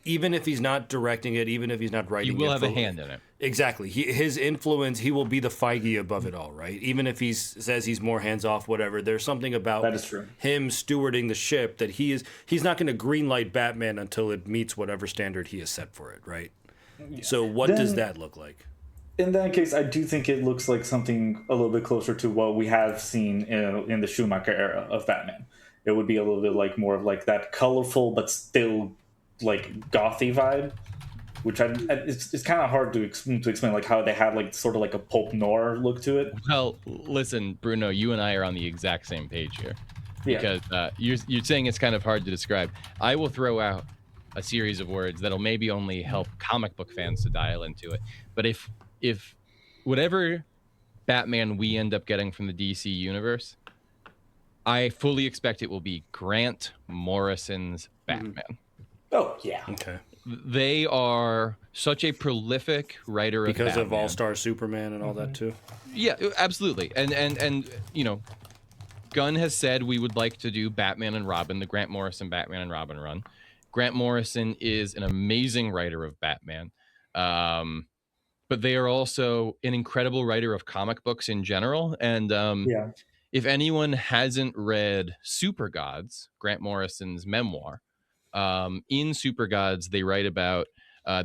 S2: even if he's not directing it, even if he's not writing it,
S1: he will have a hand in it.
S2: Exactly. His influence, he will be the Feige above it all, right? Even if he says he's more hands off, whatever. There's something about
S3: that is true.
S2: Him stewarding the ship that he's not going to greenlight Batman until it meets whatever standard he has set for it, right? Yeah. So what does that look like?
S3: In that case, I do think it looks like something a little bit closer to what we have seen in the Schumacher era of Batman. It would be a little bit like more of like that colorful but still like gothy vibe, which it's kind of hard to explain like how they have like sort of like a pulp noir look to it.
S1: Well, listen, Bruno, you and I are on the exact same page here because you're saying it's kind of hard to describe. I will throw out a series of words that'll maybe only help comic book fans to dial into it. But if whatever Batman we end up getting from the DC universe, I fully expect it will be Grant Morrison's Batman.
S3: Oh, yeah.
S2: Okay.
S1: They are such a prolific writer
S2: because
S1: of
S2: All Star Superman and all that too.
S1: Yeah, absolutely. And you know, Gunn has said we would like to do Batman and Robin, the Grant Morrison Batman and Robin run. Grant Morrison is an amazing writer of Batman. But they are also an incredible writer of comic books in general. And if anyone hasn't read Super Gods, Grant Morrison's memoir, in Super Gods, they write about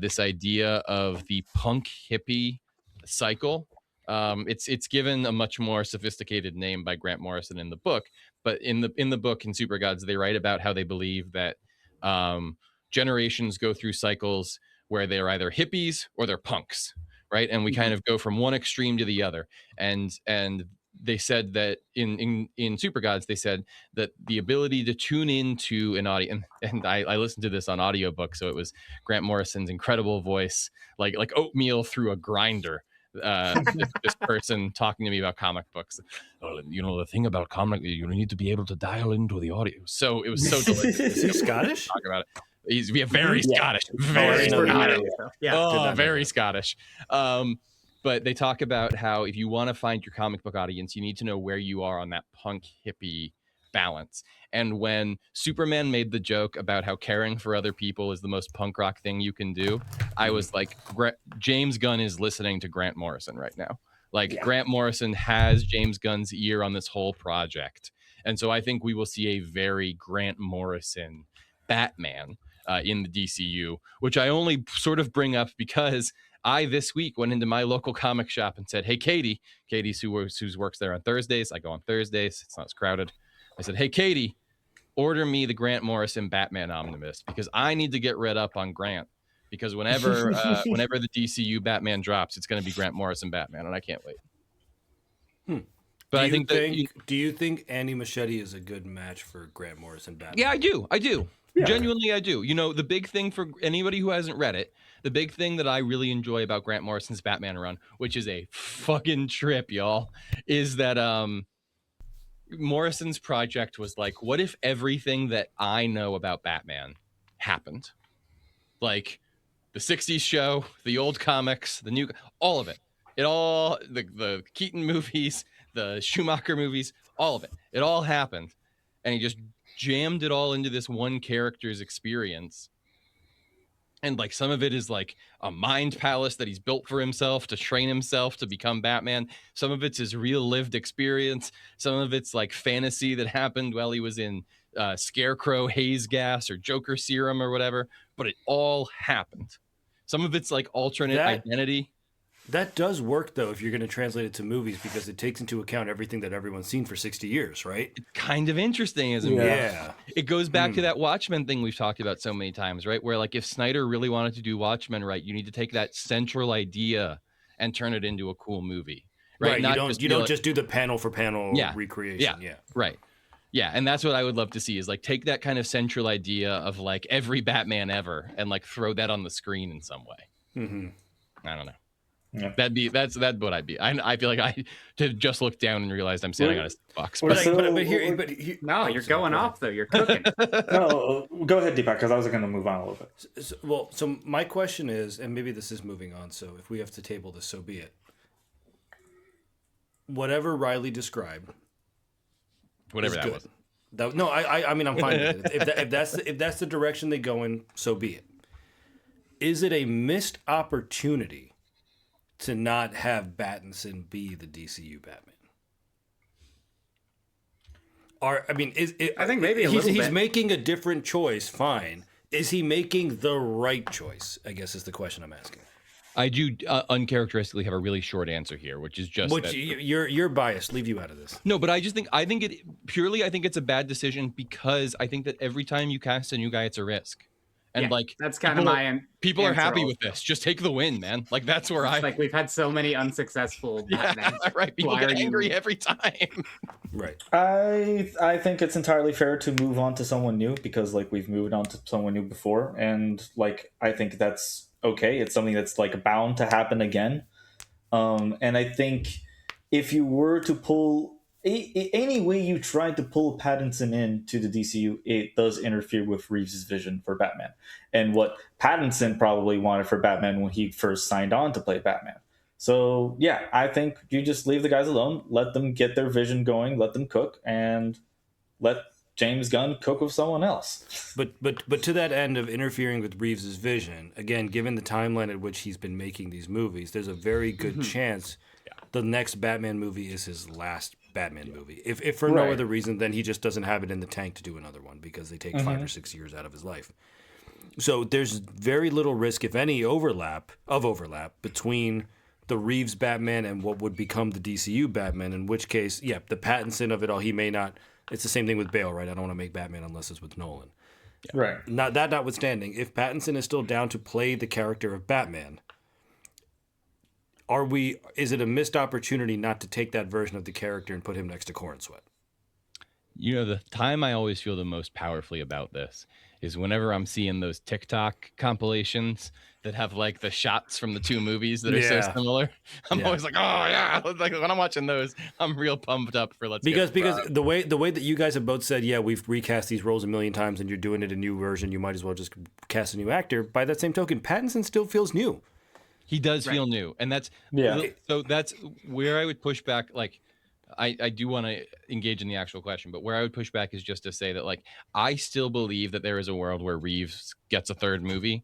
S1: this idea of the punk hippie cycle. It's given a much more sophisticated name by Grant Morrison in the book, but in the book in Super Gods, they write about how they believe that generations go through cycles where they're either hippies or they're punks, right? And we kind of go from one extreme to the other. And they said that in Super Gods, they said that the ability to tune into an audience, and I listened to this on audiobook, so it was Grant Morrison's incredible voice, like oatmeal through a grinder. This person talking to me about comic books. Oh, you know, the thing about comic, you need to be able to dial into the audio. So it was so delicious.
S2: Is he Scottish?
S1: Talk about it. He's very Scottish. Very Scottish. Very Scottish. But they talk about how if you want to find your comic book audience, you need to know where you are on that punk hippie balance. And when Superman made the joke about how caring for other people is the most punk rock thing you can do, I was like, James Gunn is listening to Grant Morrison right now. Grant Morrison has James Gunn's ear on this whole project. And so I think we will see a very Grant Morrison Batman in the DCU, which I only sort of bring up because I this week went into my local comic shop and said, "Hey, Katie's who works there on Thursdays. I go on Thursdays. It's not as crowded." I said, "Hey, Katie, order me the Grant Morrison Batman Omnibus because I need to get read up on Grant. Because whenever the DCU Batman drops, it's going to be Grant Morrison Batman, and I can't wait." But
S2: do you think Andy Muschietti is a good match for Grant Morrison Batman?
S1: Yeah, I do. Yeah. Genuinely, I do. You know, the big thing for anybody who hasn't read it, the big thing that I really enjoy about Grant Morrison's Batman run, which is a fucking trip, y'all, is that Morrison's project was like, what if everything that I know about Batman happened? Like the 60s show, the old comics, the new, all of it. It all, the Keaton movies, the Schumacher movies, all of it. It all happened. And he just jammed it all into this one character's experience. And like some of it is like a mind palace that he's built for himself to train himself to become Batman. Some of it's his real lived experience. Some of it's like fantasy that happened while he was in Scarecrow haze gas or Joker serum or whatever. But it all happened. Some of it's like alternate identity.
S2: That does work, though, if you're going to translate it to movies, because it takes into account everything that everyone's seen for 60 years, right?
S1: It's kind of interesting, isn't it?
S2: Yeah.
S1: It goes back to that Watchmen thing we've talked about so many times, right? Where, like, if Snyder really wanted to do Watchmen right, you need to take that central idea and turn it into a cool movie, right?
S2: You don't just do the panel for panel recreation. Yeah.
S1: Right. Yeah, and that's what I would love to see is, like, take that kind of central idea of, like, every Batman ever and, like, throw that on the screen in some way.
S2: Mm-hmm.
S1: I don't know.
S3: Yeah.
S1: That's what I'd be. I feel like I just looked down and realized I'm sitting on a box.
S4: No, you're going off though. You're cooking.
S3: No, go ahead, Deepak, because I was going to move on a little bit.
S2: So my question is, and maybe this is moving on. So if we have to table this, so be it. Whatever Riley described,
S1: whatever that was.
S2: I mean, I'm fine with it. If that's the direction they go in, so be it. Is it a missed opportunity to not have Pattinson be the DCU Batman?
S4: I think maybe
S2: he's making a different choice. Fine. Is he making the right choice? I guess is the question I'm asking.
S1: I do uncharacteristically have a really short answer here, which is just
S2: you're biased. Leave you out of this.
S1: No, but I think it's a bad decision because I think that every time you cast a new guy, it's a risk. And
S4: that's kind of my
S1: people are happy with this. Just take the win, man. Like that's where
S4: like we've had so many unsuccessful Batman.
S1: Right. People get angry every time.
S2: Right.
S3: I think it's entirely fair to move on to someone new because like we've moved on to someone new before, and like I think that's okay. It's something that's like bound to happen again. And I think if you were to pull any way you tried to pull Pattinson into the DCU, it does interfere with Reeves' vision for Batman and what Pattinson probably wanted for Batman when he first signed on to play Batman. So yeah, I think you just leave the guys alone, let them get their vision going, let them cook, and let James Gunn cook with someone else.
S2: But to that end of interfering with Reeves' vision, again, given the timeline at which he's been making these movies, there's a very good chance the next Batman movie is his last Batman movie. If for no other reason, then he just doesn't have it in the tank to do another one because they take 5 or 6 years out of his life. So there's very little risk, if any, overlap between the Reeves Batman and what would become the DCU Batman, in which case, the Pattinson of it all, he may not. It's the same thing with Bale, right? I don't want to make Batman unless it's with Nolan.
S3: Yeah. Right.
S2: Notwithstanding, if Pattinson is still down to play the character of Batman, is it a missed opportunity not to take that version of the character and put him next to Corn Sweat?
S1: You know, the time I always feel the most powerfully about this is whenever I'm seeing those TikTok compilations that have like the shots from the two movies that are so similar. I'm always like, oh yeah, like when I'm watching those, I'm real pumped up for
S2: because the way that you guys have both said, we've recast these roles a million times and you're doing it a new version, you might as well just cast a new actor. By that same token, Pattinson still feels new.
S1: He does feel new, and that's so that's where I would push back. Like, I do want to engage in the actual question, but where I would push back is just to say that, like, I still believe that there is a world where Reeves gets a third movie,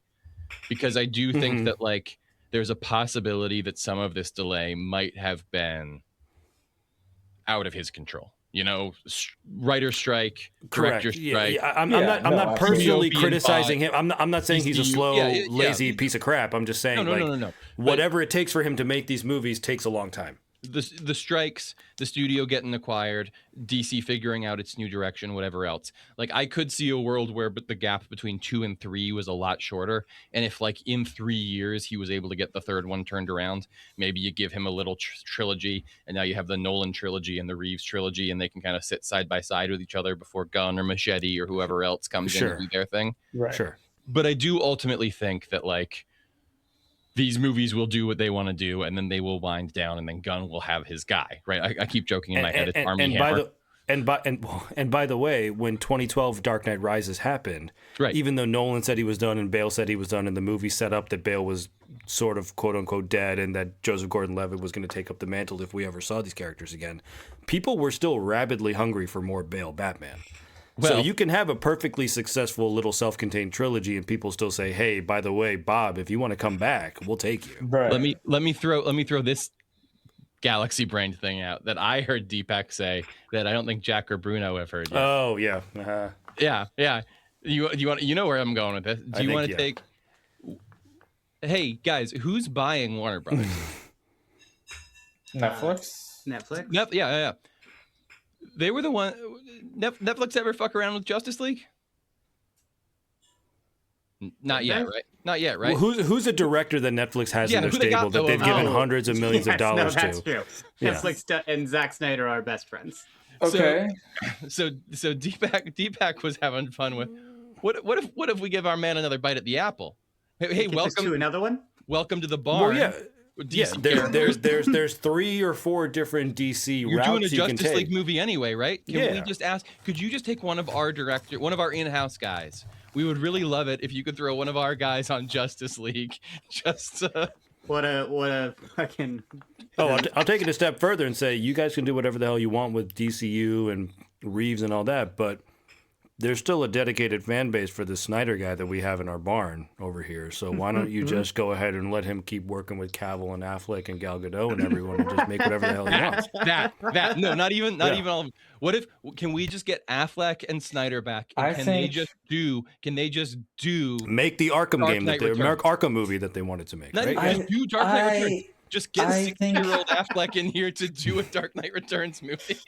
S1: because I do think that like there's a possibility that some of this delay might have been out of his control. writer strike, director strike.
S2: Yeah, I'm not personally criticizing him. I'm not saying he's a slow, lazy piece of crap. I'm just saying
S1: no.
S2: Whatever it takes for him to make these movies takes a long time.
S1: The strikes, the studio getting acquired, DC figuring out its new direction, whatever else. Like, I could see a world where the gap between 2 and 3 was a lot shorter, and if like in 3 years he was able to get the third one turned around, maybe you give him a little trilogy, and now you have the Nolan trilogy and the Reeves trilogy, and they can kind of sit side by side with each other before Gunn or Machete or whoever else comes in and do their thing.
S3: Right.
S2: Sure.
S1: But I do ultimately think that like these movies will do what they want to do, and then they will wind down, and then Gunn will have his guy, right? I keep joking in my head, it's Armie Hammer.
S2: And by the way, when 2012 Dark Knight Rises happened,
S1: right,
S2: even though Nolan said he was done and Bale said he was done, and the movie set up that Bale was sort of quote unquote dead, and that Joseph Gordon-Levitt was going to take up the mantle if we ever saw these characters again, people were still rabidly hungry for more Bale Batman. Well, so you can have a perfectly successful little self-contained trilogy, and people still say, "Hey, by the way, Bob, if you want to come back, we'll take you."
S3: Right.
S1: Let me throw this galaxy brain thing out that I heard Deepak say that I don't think Jack or Bruno have heard yet.
S2: Oh yeah, uh-huh.
S1: yeah. You know where I'm going with this? Do you want to take? Hey guys, who's buying Warner Brothers?
S3: Netflix.
S1: Yeah. They were the one. Netflix ever fuck around with Justice League? Not yet, right?
S2: Well, who's a director that Netflix has in their stable that they've given hundreds of millions of dollars to?
S4: That's true. Netflix and Zack Snyder are best friends.
S3: Okay.
S1: So Deepak was having fun with. What if we give our man another bite at the apple? Hey, welcome
S4: to another one.
S1: Welcome to the barn.
S2: Well, there's 3 or 4 different DC
S1: You're
S2: routes
S1: doing a
S2: you can
S1: Justice
S2: take.
S1: League movie anyway, right? Can we just ask? Could you just take one of our in-house guys? We would really love it if you could throw one of our guys on Justice League. Just
S4: what a fucking.
S2: Oh, I'll take it a step further and say you guys can do whatever the hell you want with DCU and Reeves and all that, but there's still a dedicated fan base for the Snyder guy that we have in our barn over here. So why don't you just go ahead and let him keep working with Cavill and Affleck and Gal Gadot and everyone and just make whatever the hell he wants?
S1: No, not even all of them. What if can we just get Affleck and Snyder back? And can they just do
S2: make the Arkham
S1: Dark
S2: game
S1: Knight
S2: that Arkham movie that they wanted to make, right?
S1: Just do Dark Knight Returns. Just get 60-year-old Affleck in here to do a Dark Knight Returns movie.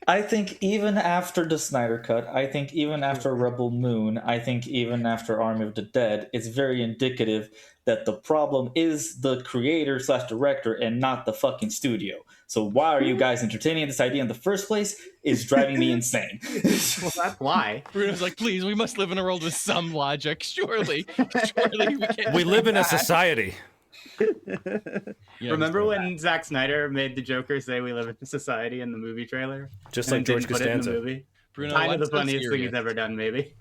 S3: I think even after the Snyder Cut, I think even after Rebel Moon, I think even after Army of the Dead, it's very indicative that the problem is the creator / director and not the fucking studio. So why are you guys entertaining this idea in the first place is driving me insane.
S4: Well, that's why.
S1: Bruno's like, please, we must live in a world with some logic. Surely we can't.
S2: We live in a society.
S4: Remember when Zack Snyder made the Joker say "We live in a society" in the movie trailer?
S2: Just like George Costanza.
S4: Movie?
S1: Bruno,
S4: kind of the funniest thing he's ever done, maybe.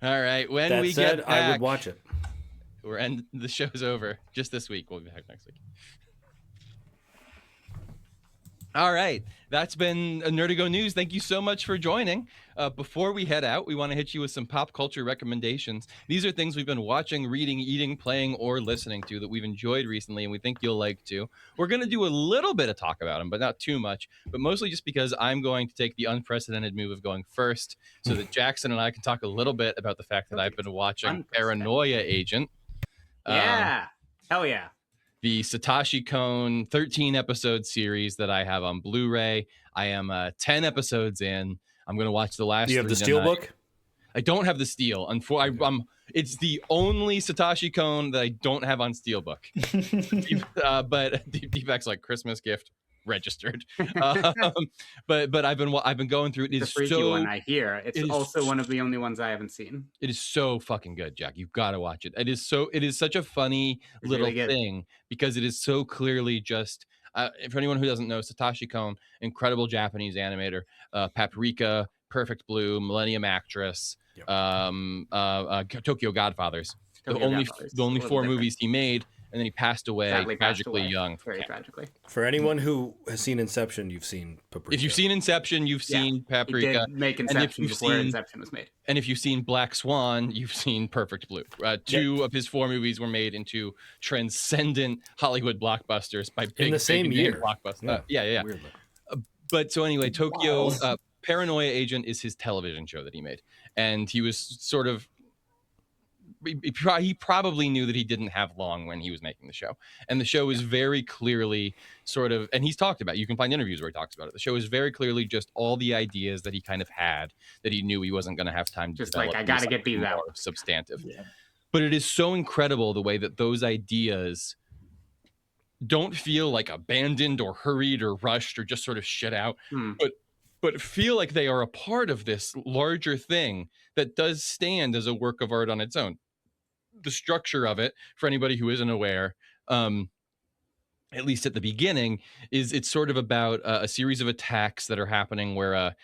S1: All right, when
S2: that
S1: we
S2: said,
S1: get back,
S2: I would watch it.
S1: The show's over just this week. We'll be back next week. All right, that's been Nerdigo News. Thank you so much for joining. Before we head out, we want to hit you with some pop culture recommendations. These are things we've been watching, reading, eating, playing, or listening to that we've enjoyed recently and we think you'll like too. We're going to do a little bit of talk about them, but not too much, but mostly just because I'm going to take the unprecedented move of going first so that Jackson and I can talk a little bit about the fact that I've been watching Paranoia Agent.
S4: Yeah. Hell yeah.
S1: The Satoshi Kon 13-episode series that I have on Blu-ray. I am 10 episodes in. I'm going to watch the last.
S2: Do you have the Steelbook?
S1: I don't have the Steel. It's the only Satoshi Kon that I don't have on Steelbook. But Deepak's like Christmas gift registered. But I've been going through it.
S4: It's a freaky one, I hear. It's also one of the only ones I haven't seen.
S1: It is so fucking good, Jack. You've got to watch it. It is such a funny little thing because it is so clearly just. For anyone who doesn't know, Satoshi Kon, incredible Japanese animator, Paprika, Perfect Blue, Millennium Actress, Tokyo Godfathers. The only 4 movies he made, and then he passed away tragically young.
S4: Very tragically.
S2: For anyone who has seen Inception, you've seen Paprika.
S1: If you've seen Inception, you've seen Paprika.
S4: He did make Inception before Inception was made.
S1: And if you've seen Black Swan, you've seen Perfect Blue. 2 of his 4 movies were made into transcendent Hollywood blockbusters by big,
S2: in the same year.
S1: Blockbusters. Yeah.
S2: Weirdly.
S1: But so anyway, Tokyo Paranoia Agent is his television show that he made, and he was sort of he probably knew that he didn't have long when he was making the show, and the show is very clearly sort of, and he's talked about, you can find interviews where he talks about it, the show is very clearly just all the ideas that he kind of had that he knew he wasn't going to have time to
S4: Just
S1: develop,
S4: like, I gotta get these out.
S1: Substantive. But it is so incredible the way that those ideas don't feel like abandoned or hurried or rushed or just sort of shit out, but feel like they are a part of this larger thing that does stand as a work of art on its own. The structure of it, for anybody who isn't aware, at least at the beginning, is it's sort of about a series of attacks that are happening where a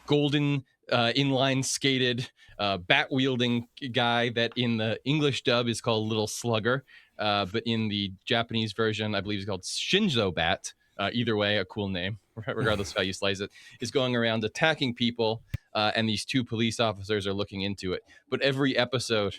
S1: golden inline skated bat-wielding guy that in the English dub is called Little Slugger, but in the Japanese version, I believe he's called Shinzo Bat. Either way, a cool name, regardless of how you slice it, is going around attacking people, and these two police officers are looking into it. But every episode,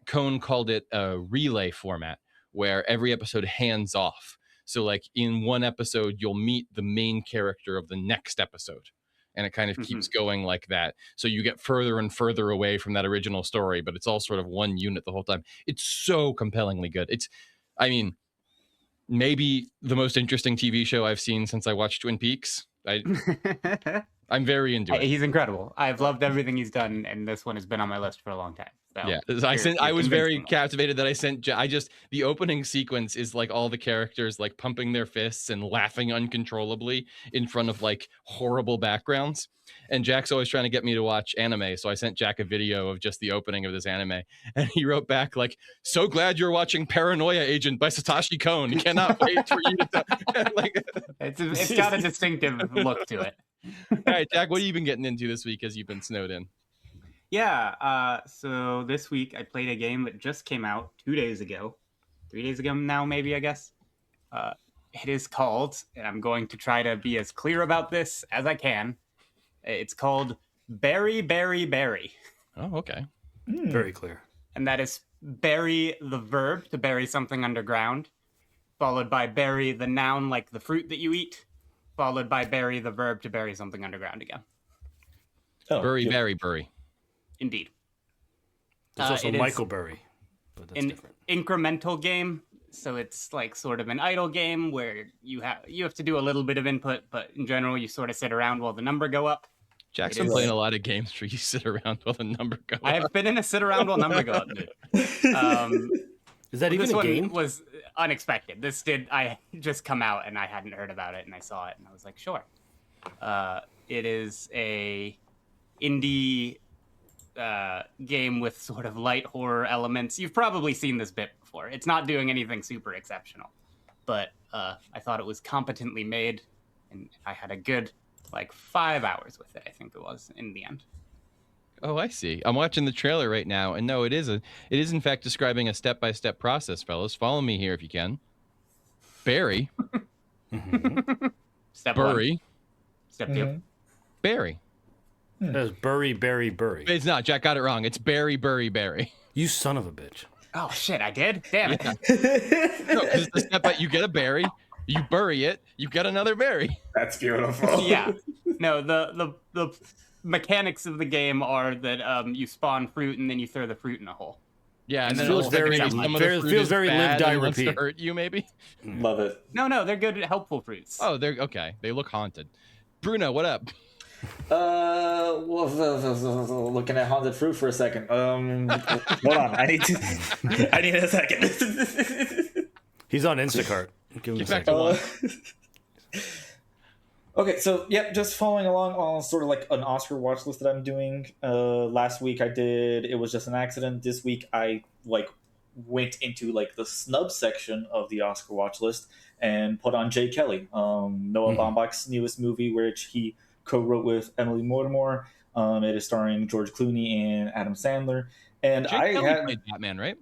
S1: Cone called it a relay format, where every episode hands off. So like in one episode, you'll meet the main character of the next episode, and it kind of keeps going like that. So you get further and further away from that original story, but it's all sort of one unit the whole time. It's so compellingly good. I mean, maybe the most interesting TV show I've seen since I watched Twin Peaks. I'm very into it.
S4: He's incredible. I've loved everything he's done, and this one has been on my list for a long time. So
S1: yeah, I was very captivated that I sent. The opening sequence is like all the characters like pumping their fists and laughing uncontrollably in front of like horrible backgrounds. And Jack's always trying to get me to watch anime, so I sent Jack a video of just the opening of this anime, and he wrote back like, "So glad you're watching Paranoia Agent by Satoshi Kon. Cannot wait for you to." Like,
S4: it's got a distinctive look to it.
S1: All right, Jack, what have you been getting into this week as you've been snowed in?
S4: Yeah, so this week I played a game that just came out 3 days ago now, maybe, I guess. It is called, and I'm going to try to be as clear about this as I can. It's called Berry, Berry, Berry.
S1: Oh, okay.
S2: Very clear.
S4: And that is bury, the verb, to bury something underground, followed by berry, the noun, like the fruit that you eat, followed by bury, the verb, to bury something underground again.
S1: Bury, bury, bury.
S4: Indeed.
S2: There's also Michael Burry, but that's different.
S4: Incremental game, so it's like sort of an idle game where you have to do a little bit of input, but in general you sort of sit around while the number go up.
S1: Jack's been playing a lot of games where you sit around while the number go up.
S4: I have been in a sit around while number go up, dude.
S2: Is that even a game?
S4: This one was unexpected. I just come out and I hadn't heard about it, and I saw it and I was like, sure. It is a indie game with sort of light horror elements. You've probably seen this bit before. It's not doing anything super exceptional, but I thought it was competently made, and I had a good 5 hours with it, I think it was, in the end.
S1: Oh, I see. I'm watching the trailer right now, and no, it is in fact describing a step-by-step process, fellas. Follow me here if you can. Berry.
S4: Step
S1: Bury.
S4: 1. Step 2.
S1: Berry.
S2: That's Burry, Berry, Burry.
S1: It's not. Jack got it wrong. It's Berry, Bury, Berry.
S2: You son of a bitch.
S4: Oh, shit, I did? Damn it.
S1: No, because the step by, you get a berry, you bury it, you get another berry.
S3: That's beautiful.
S4: Yeah. No, the mechanics of the game are that you spawn fruit and then you throw the fruit in a hole.
S1: Yeah, and then
S2: feels very live, die, repeat.
S1: To hurt you, maybe.
S3: Love it.
S4: No, they're good, helpful fruits.
S1: Oh, they're okay. They look haunted. Bruno, what up?
S3: Looking at haunted fruit for a second. Hold on, I need a second.
S2: He's on Instacart. Give him
S1: Get
S2: a
S1: back
S2: second.
S1: to one.
S3: Okay, so just following along on sort of like an Oscar watch list that I'm doing. Last week it was just an accident. This week I went into the snub section of the Oscar watch list and put on Jay Kelly, Noah Baumbach's newest movie, which he co-wrote with Emily Mortimer. It is starring George Clooney and Adam Sandler. And
S1: Jay Kelly played Batman, right?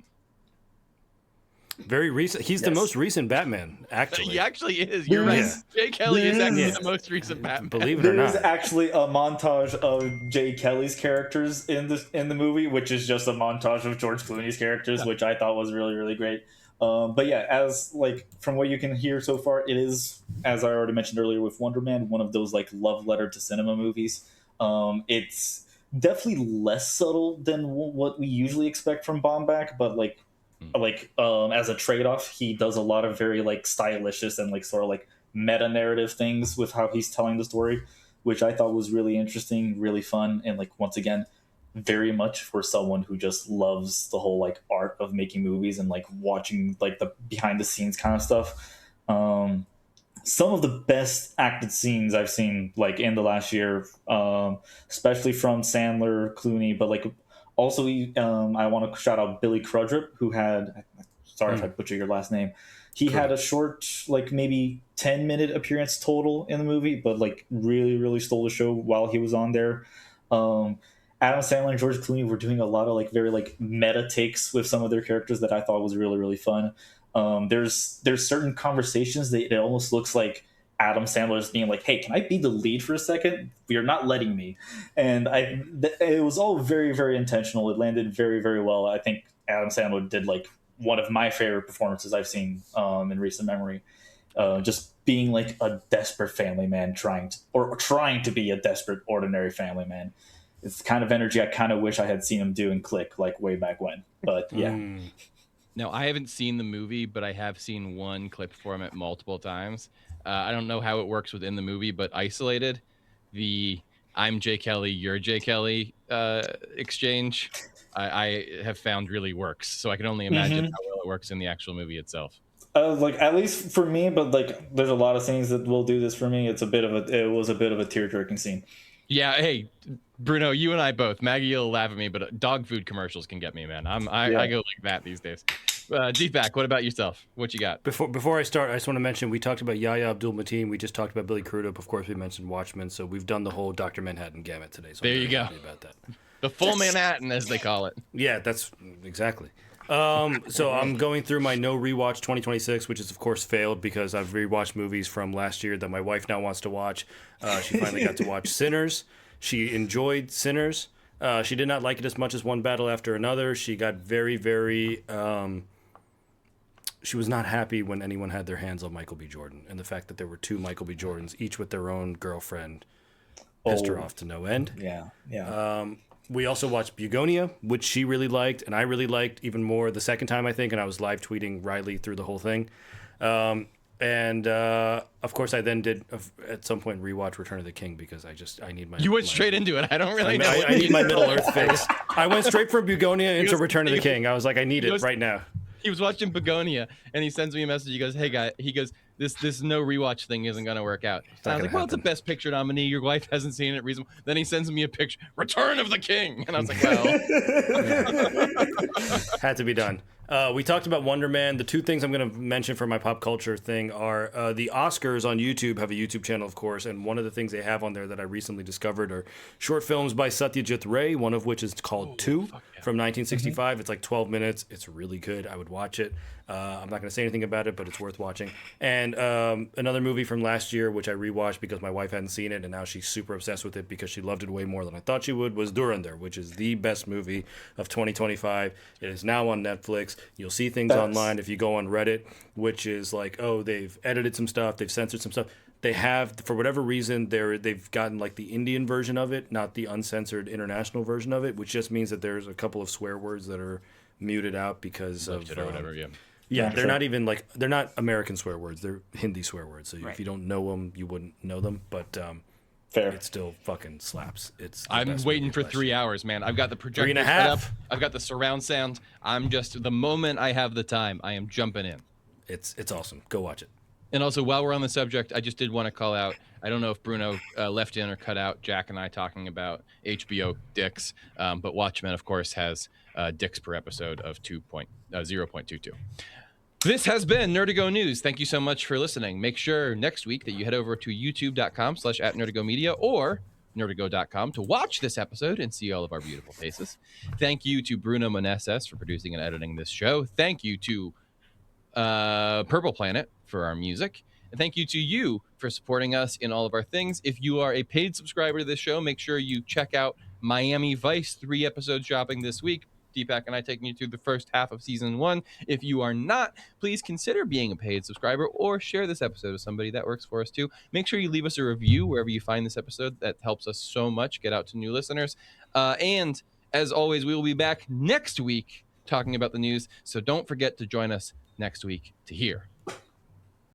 S2: Very recent. He's the most recent Batman, actually.
S1: He actually is. You're right.
S2: Yeah.
S1: Jay Kelly is actually the most recent Batman.
S2: Believe it or
S3: There is
S2: not.
S3: actually a montage of Jay Kelly's characters in the movie, which is just a montage of George Clooney's characters, which I thought was really, really great. But yeah, as like from what you can hear so far, it is, as I already mentioned earlier with Wonder Man, one of those like love letter to cinema movies. It's definitely less subtle than what we usually expect from Bomback, but as a trade-off, he does a lot of very like stylish and like sort of like meta narrative things with how he's telling the story, which I thought was really interesting, really fun, and like once again, very much for someone who just loves the whole like art of making movies and like watching like the behind the scenes kind of stuff. Some of the best acted scenes I've seen like in the last year, especially from Sandler, Clooney, but like also I want to shout out Billy Crudup, who had, sorry if I butcher your last name. He had a short, like maybe 10-minute appearance total in the movie, but like really, really stole the show while he was on there. Adam Sandler and George Clooney were doing a lot of like very like meta takes with some of their characters that I thought was really, really fun. There's certain conversations that it almost looks like Adam Sandler is being like, "Hey, can I be the lead for a second? You're not letting me." And it was all very, very intentional. It landed very, very well. I think Adam Sandler did like one of my favorite performances I've seen in recent memory. Just being like a desperate family man trying to be a desperate ordinary family man. It's the kind of energy I kind of wish I had seen him do in Click like way back when. But yeah.
S1: Now, I haven't seen the movie, but I have seen one clip from it multiple times. I don't know how it works within the movie, but isolated, the "I'm Jay Kelly, you're Jay Kelly" exchange, I have found really works. So I can only imagine how well it works in the actual movie itself.
S3: Like at least for me, but like there's a lot of things that will do this for me. It was a bit of a tear-jerking scene.
S1: Yeah, hey, Bruno, you and I both. Maggie will laugh at me, but dog food commercials can get me, man. I go like that these days. Deepak, what about yourself? What you got?
S2: Before I start, I just want to mention we talked about Yahya Abdul-Mateen. We just talked about Billy Crudup. Of course, we mentioned Watchmen. So we've done the whole Dr. Manhattan gamut today. So
S1: there you go.
S2: About that.
S1: The full Manhattan, as they call it.
S2: Yeah, that's exactly. So I'm going through my no rewatch 2026, which is of course failed because I've rewatched movies from last year that my wife now wants to watch. She finally got to watch Sinners. She enjoyed Sinners. She did not like it as much as One Battle After Another. She got very, very... she was not happy when anyone had their hands on Michael B. Jordan. And the fact that there were two Michael B. Jordans, each with their own girlfriend, pissed her off to no end.
S3: Yeah.
S2: We also watched Bugonia, which she really liked, and I really liked even more the second time, I think, and I was live tweeting Riley through the whole thing. And of course, I then did at some point rewatch Return of the King because I need my.
S1: You went straight into it. I don't really know.
S2: I need my Middle Earth fix. I went straight from Begonia into Return of the King. I was like, I need it right now.
S1: He was watching Begonia, and he sends me a message. He goes, "Hey guy," he goes, "This no rewatch thing isn't gonna work out." And I was like, "Well, it's a Best Picture nominee. Your wife hasn't seen it. Reasonable." Then he sends me a picture, Return of the King, and I was like, "Well,
S2: had to be done." We talked about Wonder Man. The two things I'm going to mention for my pop culture thing are the Oscars on YouTube have a YouTube channel, of course, and one of the things they have on there that I recently discovered are short films by Satyajit Ray, one of which is called Two from 1965. It's like 12 minutes. It's really good. I would watch it. I'm not going to say anything about it, but it's worth watching. And another movie from last year, which I rewatched because my wife hadn't seen it, and now she's super obsessed with it because she loved it way more than I thought she would, was Dhurandhar, which is the best movie of 2025. It is now on Netflix. You'll see things online if you go on Reddit, which is like, oh, they've edited some stuff, they've censored some stuff. They have, for whatever reason, they've gotten like the Indian version of it, not the uncensored international version of it, which just means that there's a couple of swear words that are muted out because of
S1: or whatever.
S2: Yeah, they're not even like they're not American swear words. They're Hindi swear words. So if you don't know them, you wouldn't know them. But
S3: fair.
S2: It still fucking slaps.
S1: I'm waiting for 3 hours, man. I've got the projector
S2: 3.5.
S1: set up. I've got the surround sound. I'm just the moment I have the time, I am jumping in.
S2: It's awesome. Go watch it.
S1: And also, while we're on the subject, I just did want to call out. I don't know if Bruno left in or cut out Jack and I talking about HBO dicks, but Watchmen, of course, has dicks per episode of 0.22. This has been Nerdigo News. Thank you so much for listening. Make sure next week that you head over to youtube.com/@nerdigomedia or nerdigo.com to watch this episode and see all of our beautiful faces. Thank you to Bruno Meneses for producing and editing this show. Thank you to Purple Planet for our music. And thank you to you for supporting us in all of our things. If you are a paid subscriber to this show, make sure you check out Miami Vice, 3 episodes dropping this week. Deepak and I taking you through the first half of season 1. If you are not, please consider being a paid subscriber or share this episode with somebody that works for us too. Make sure you leave us a review wherever you find this episode. That helps us so much get out to new listeners. And as always, we will be back next week talking about the news. So don't forget to join us next week to hear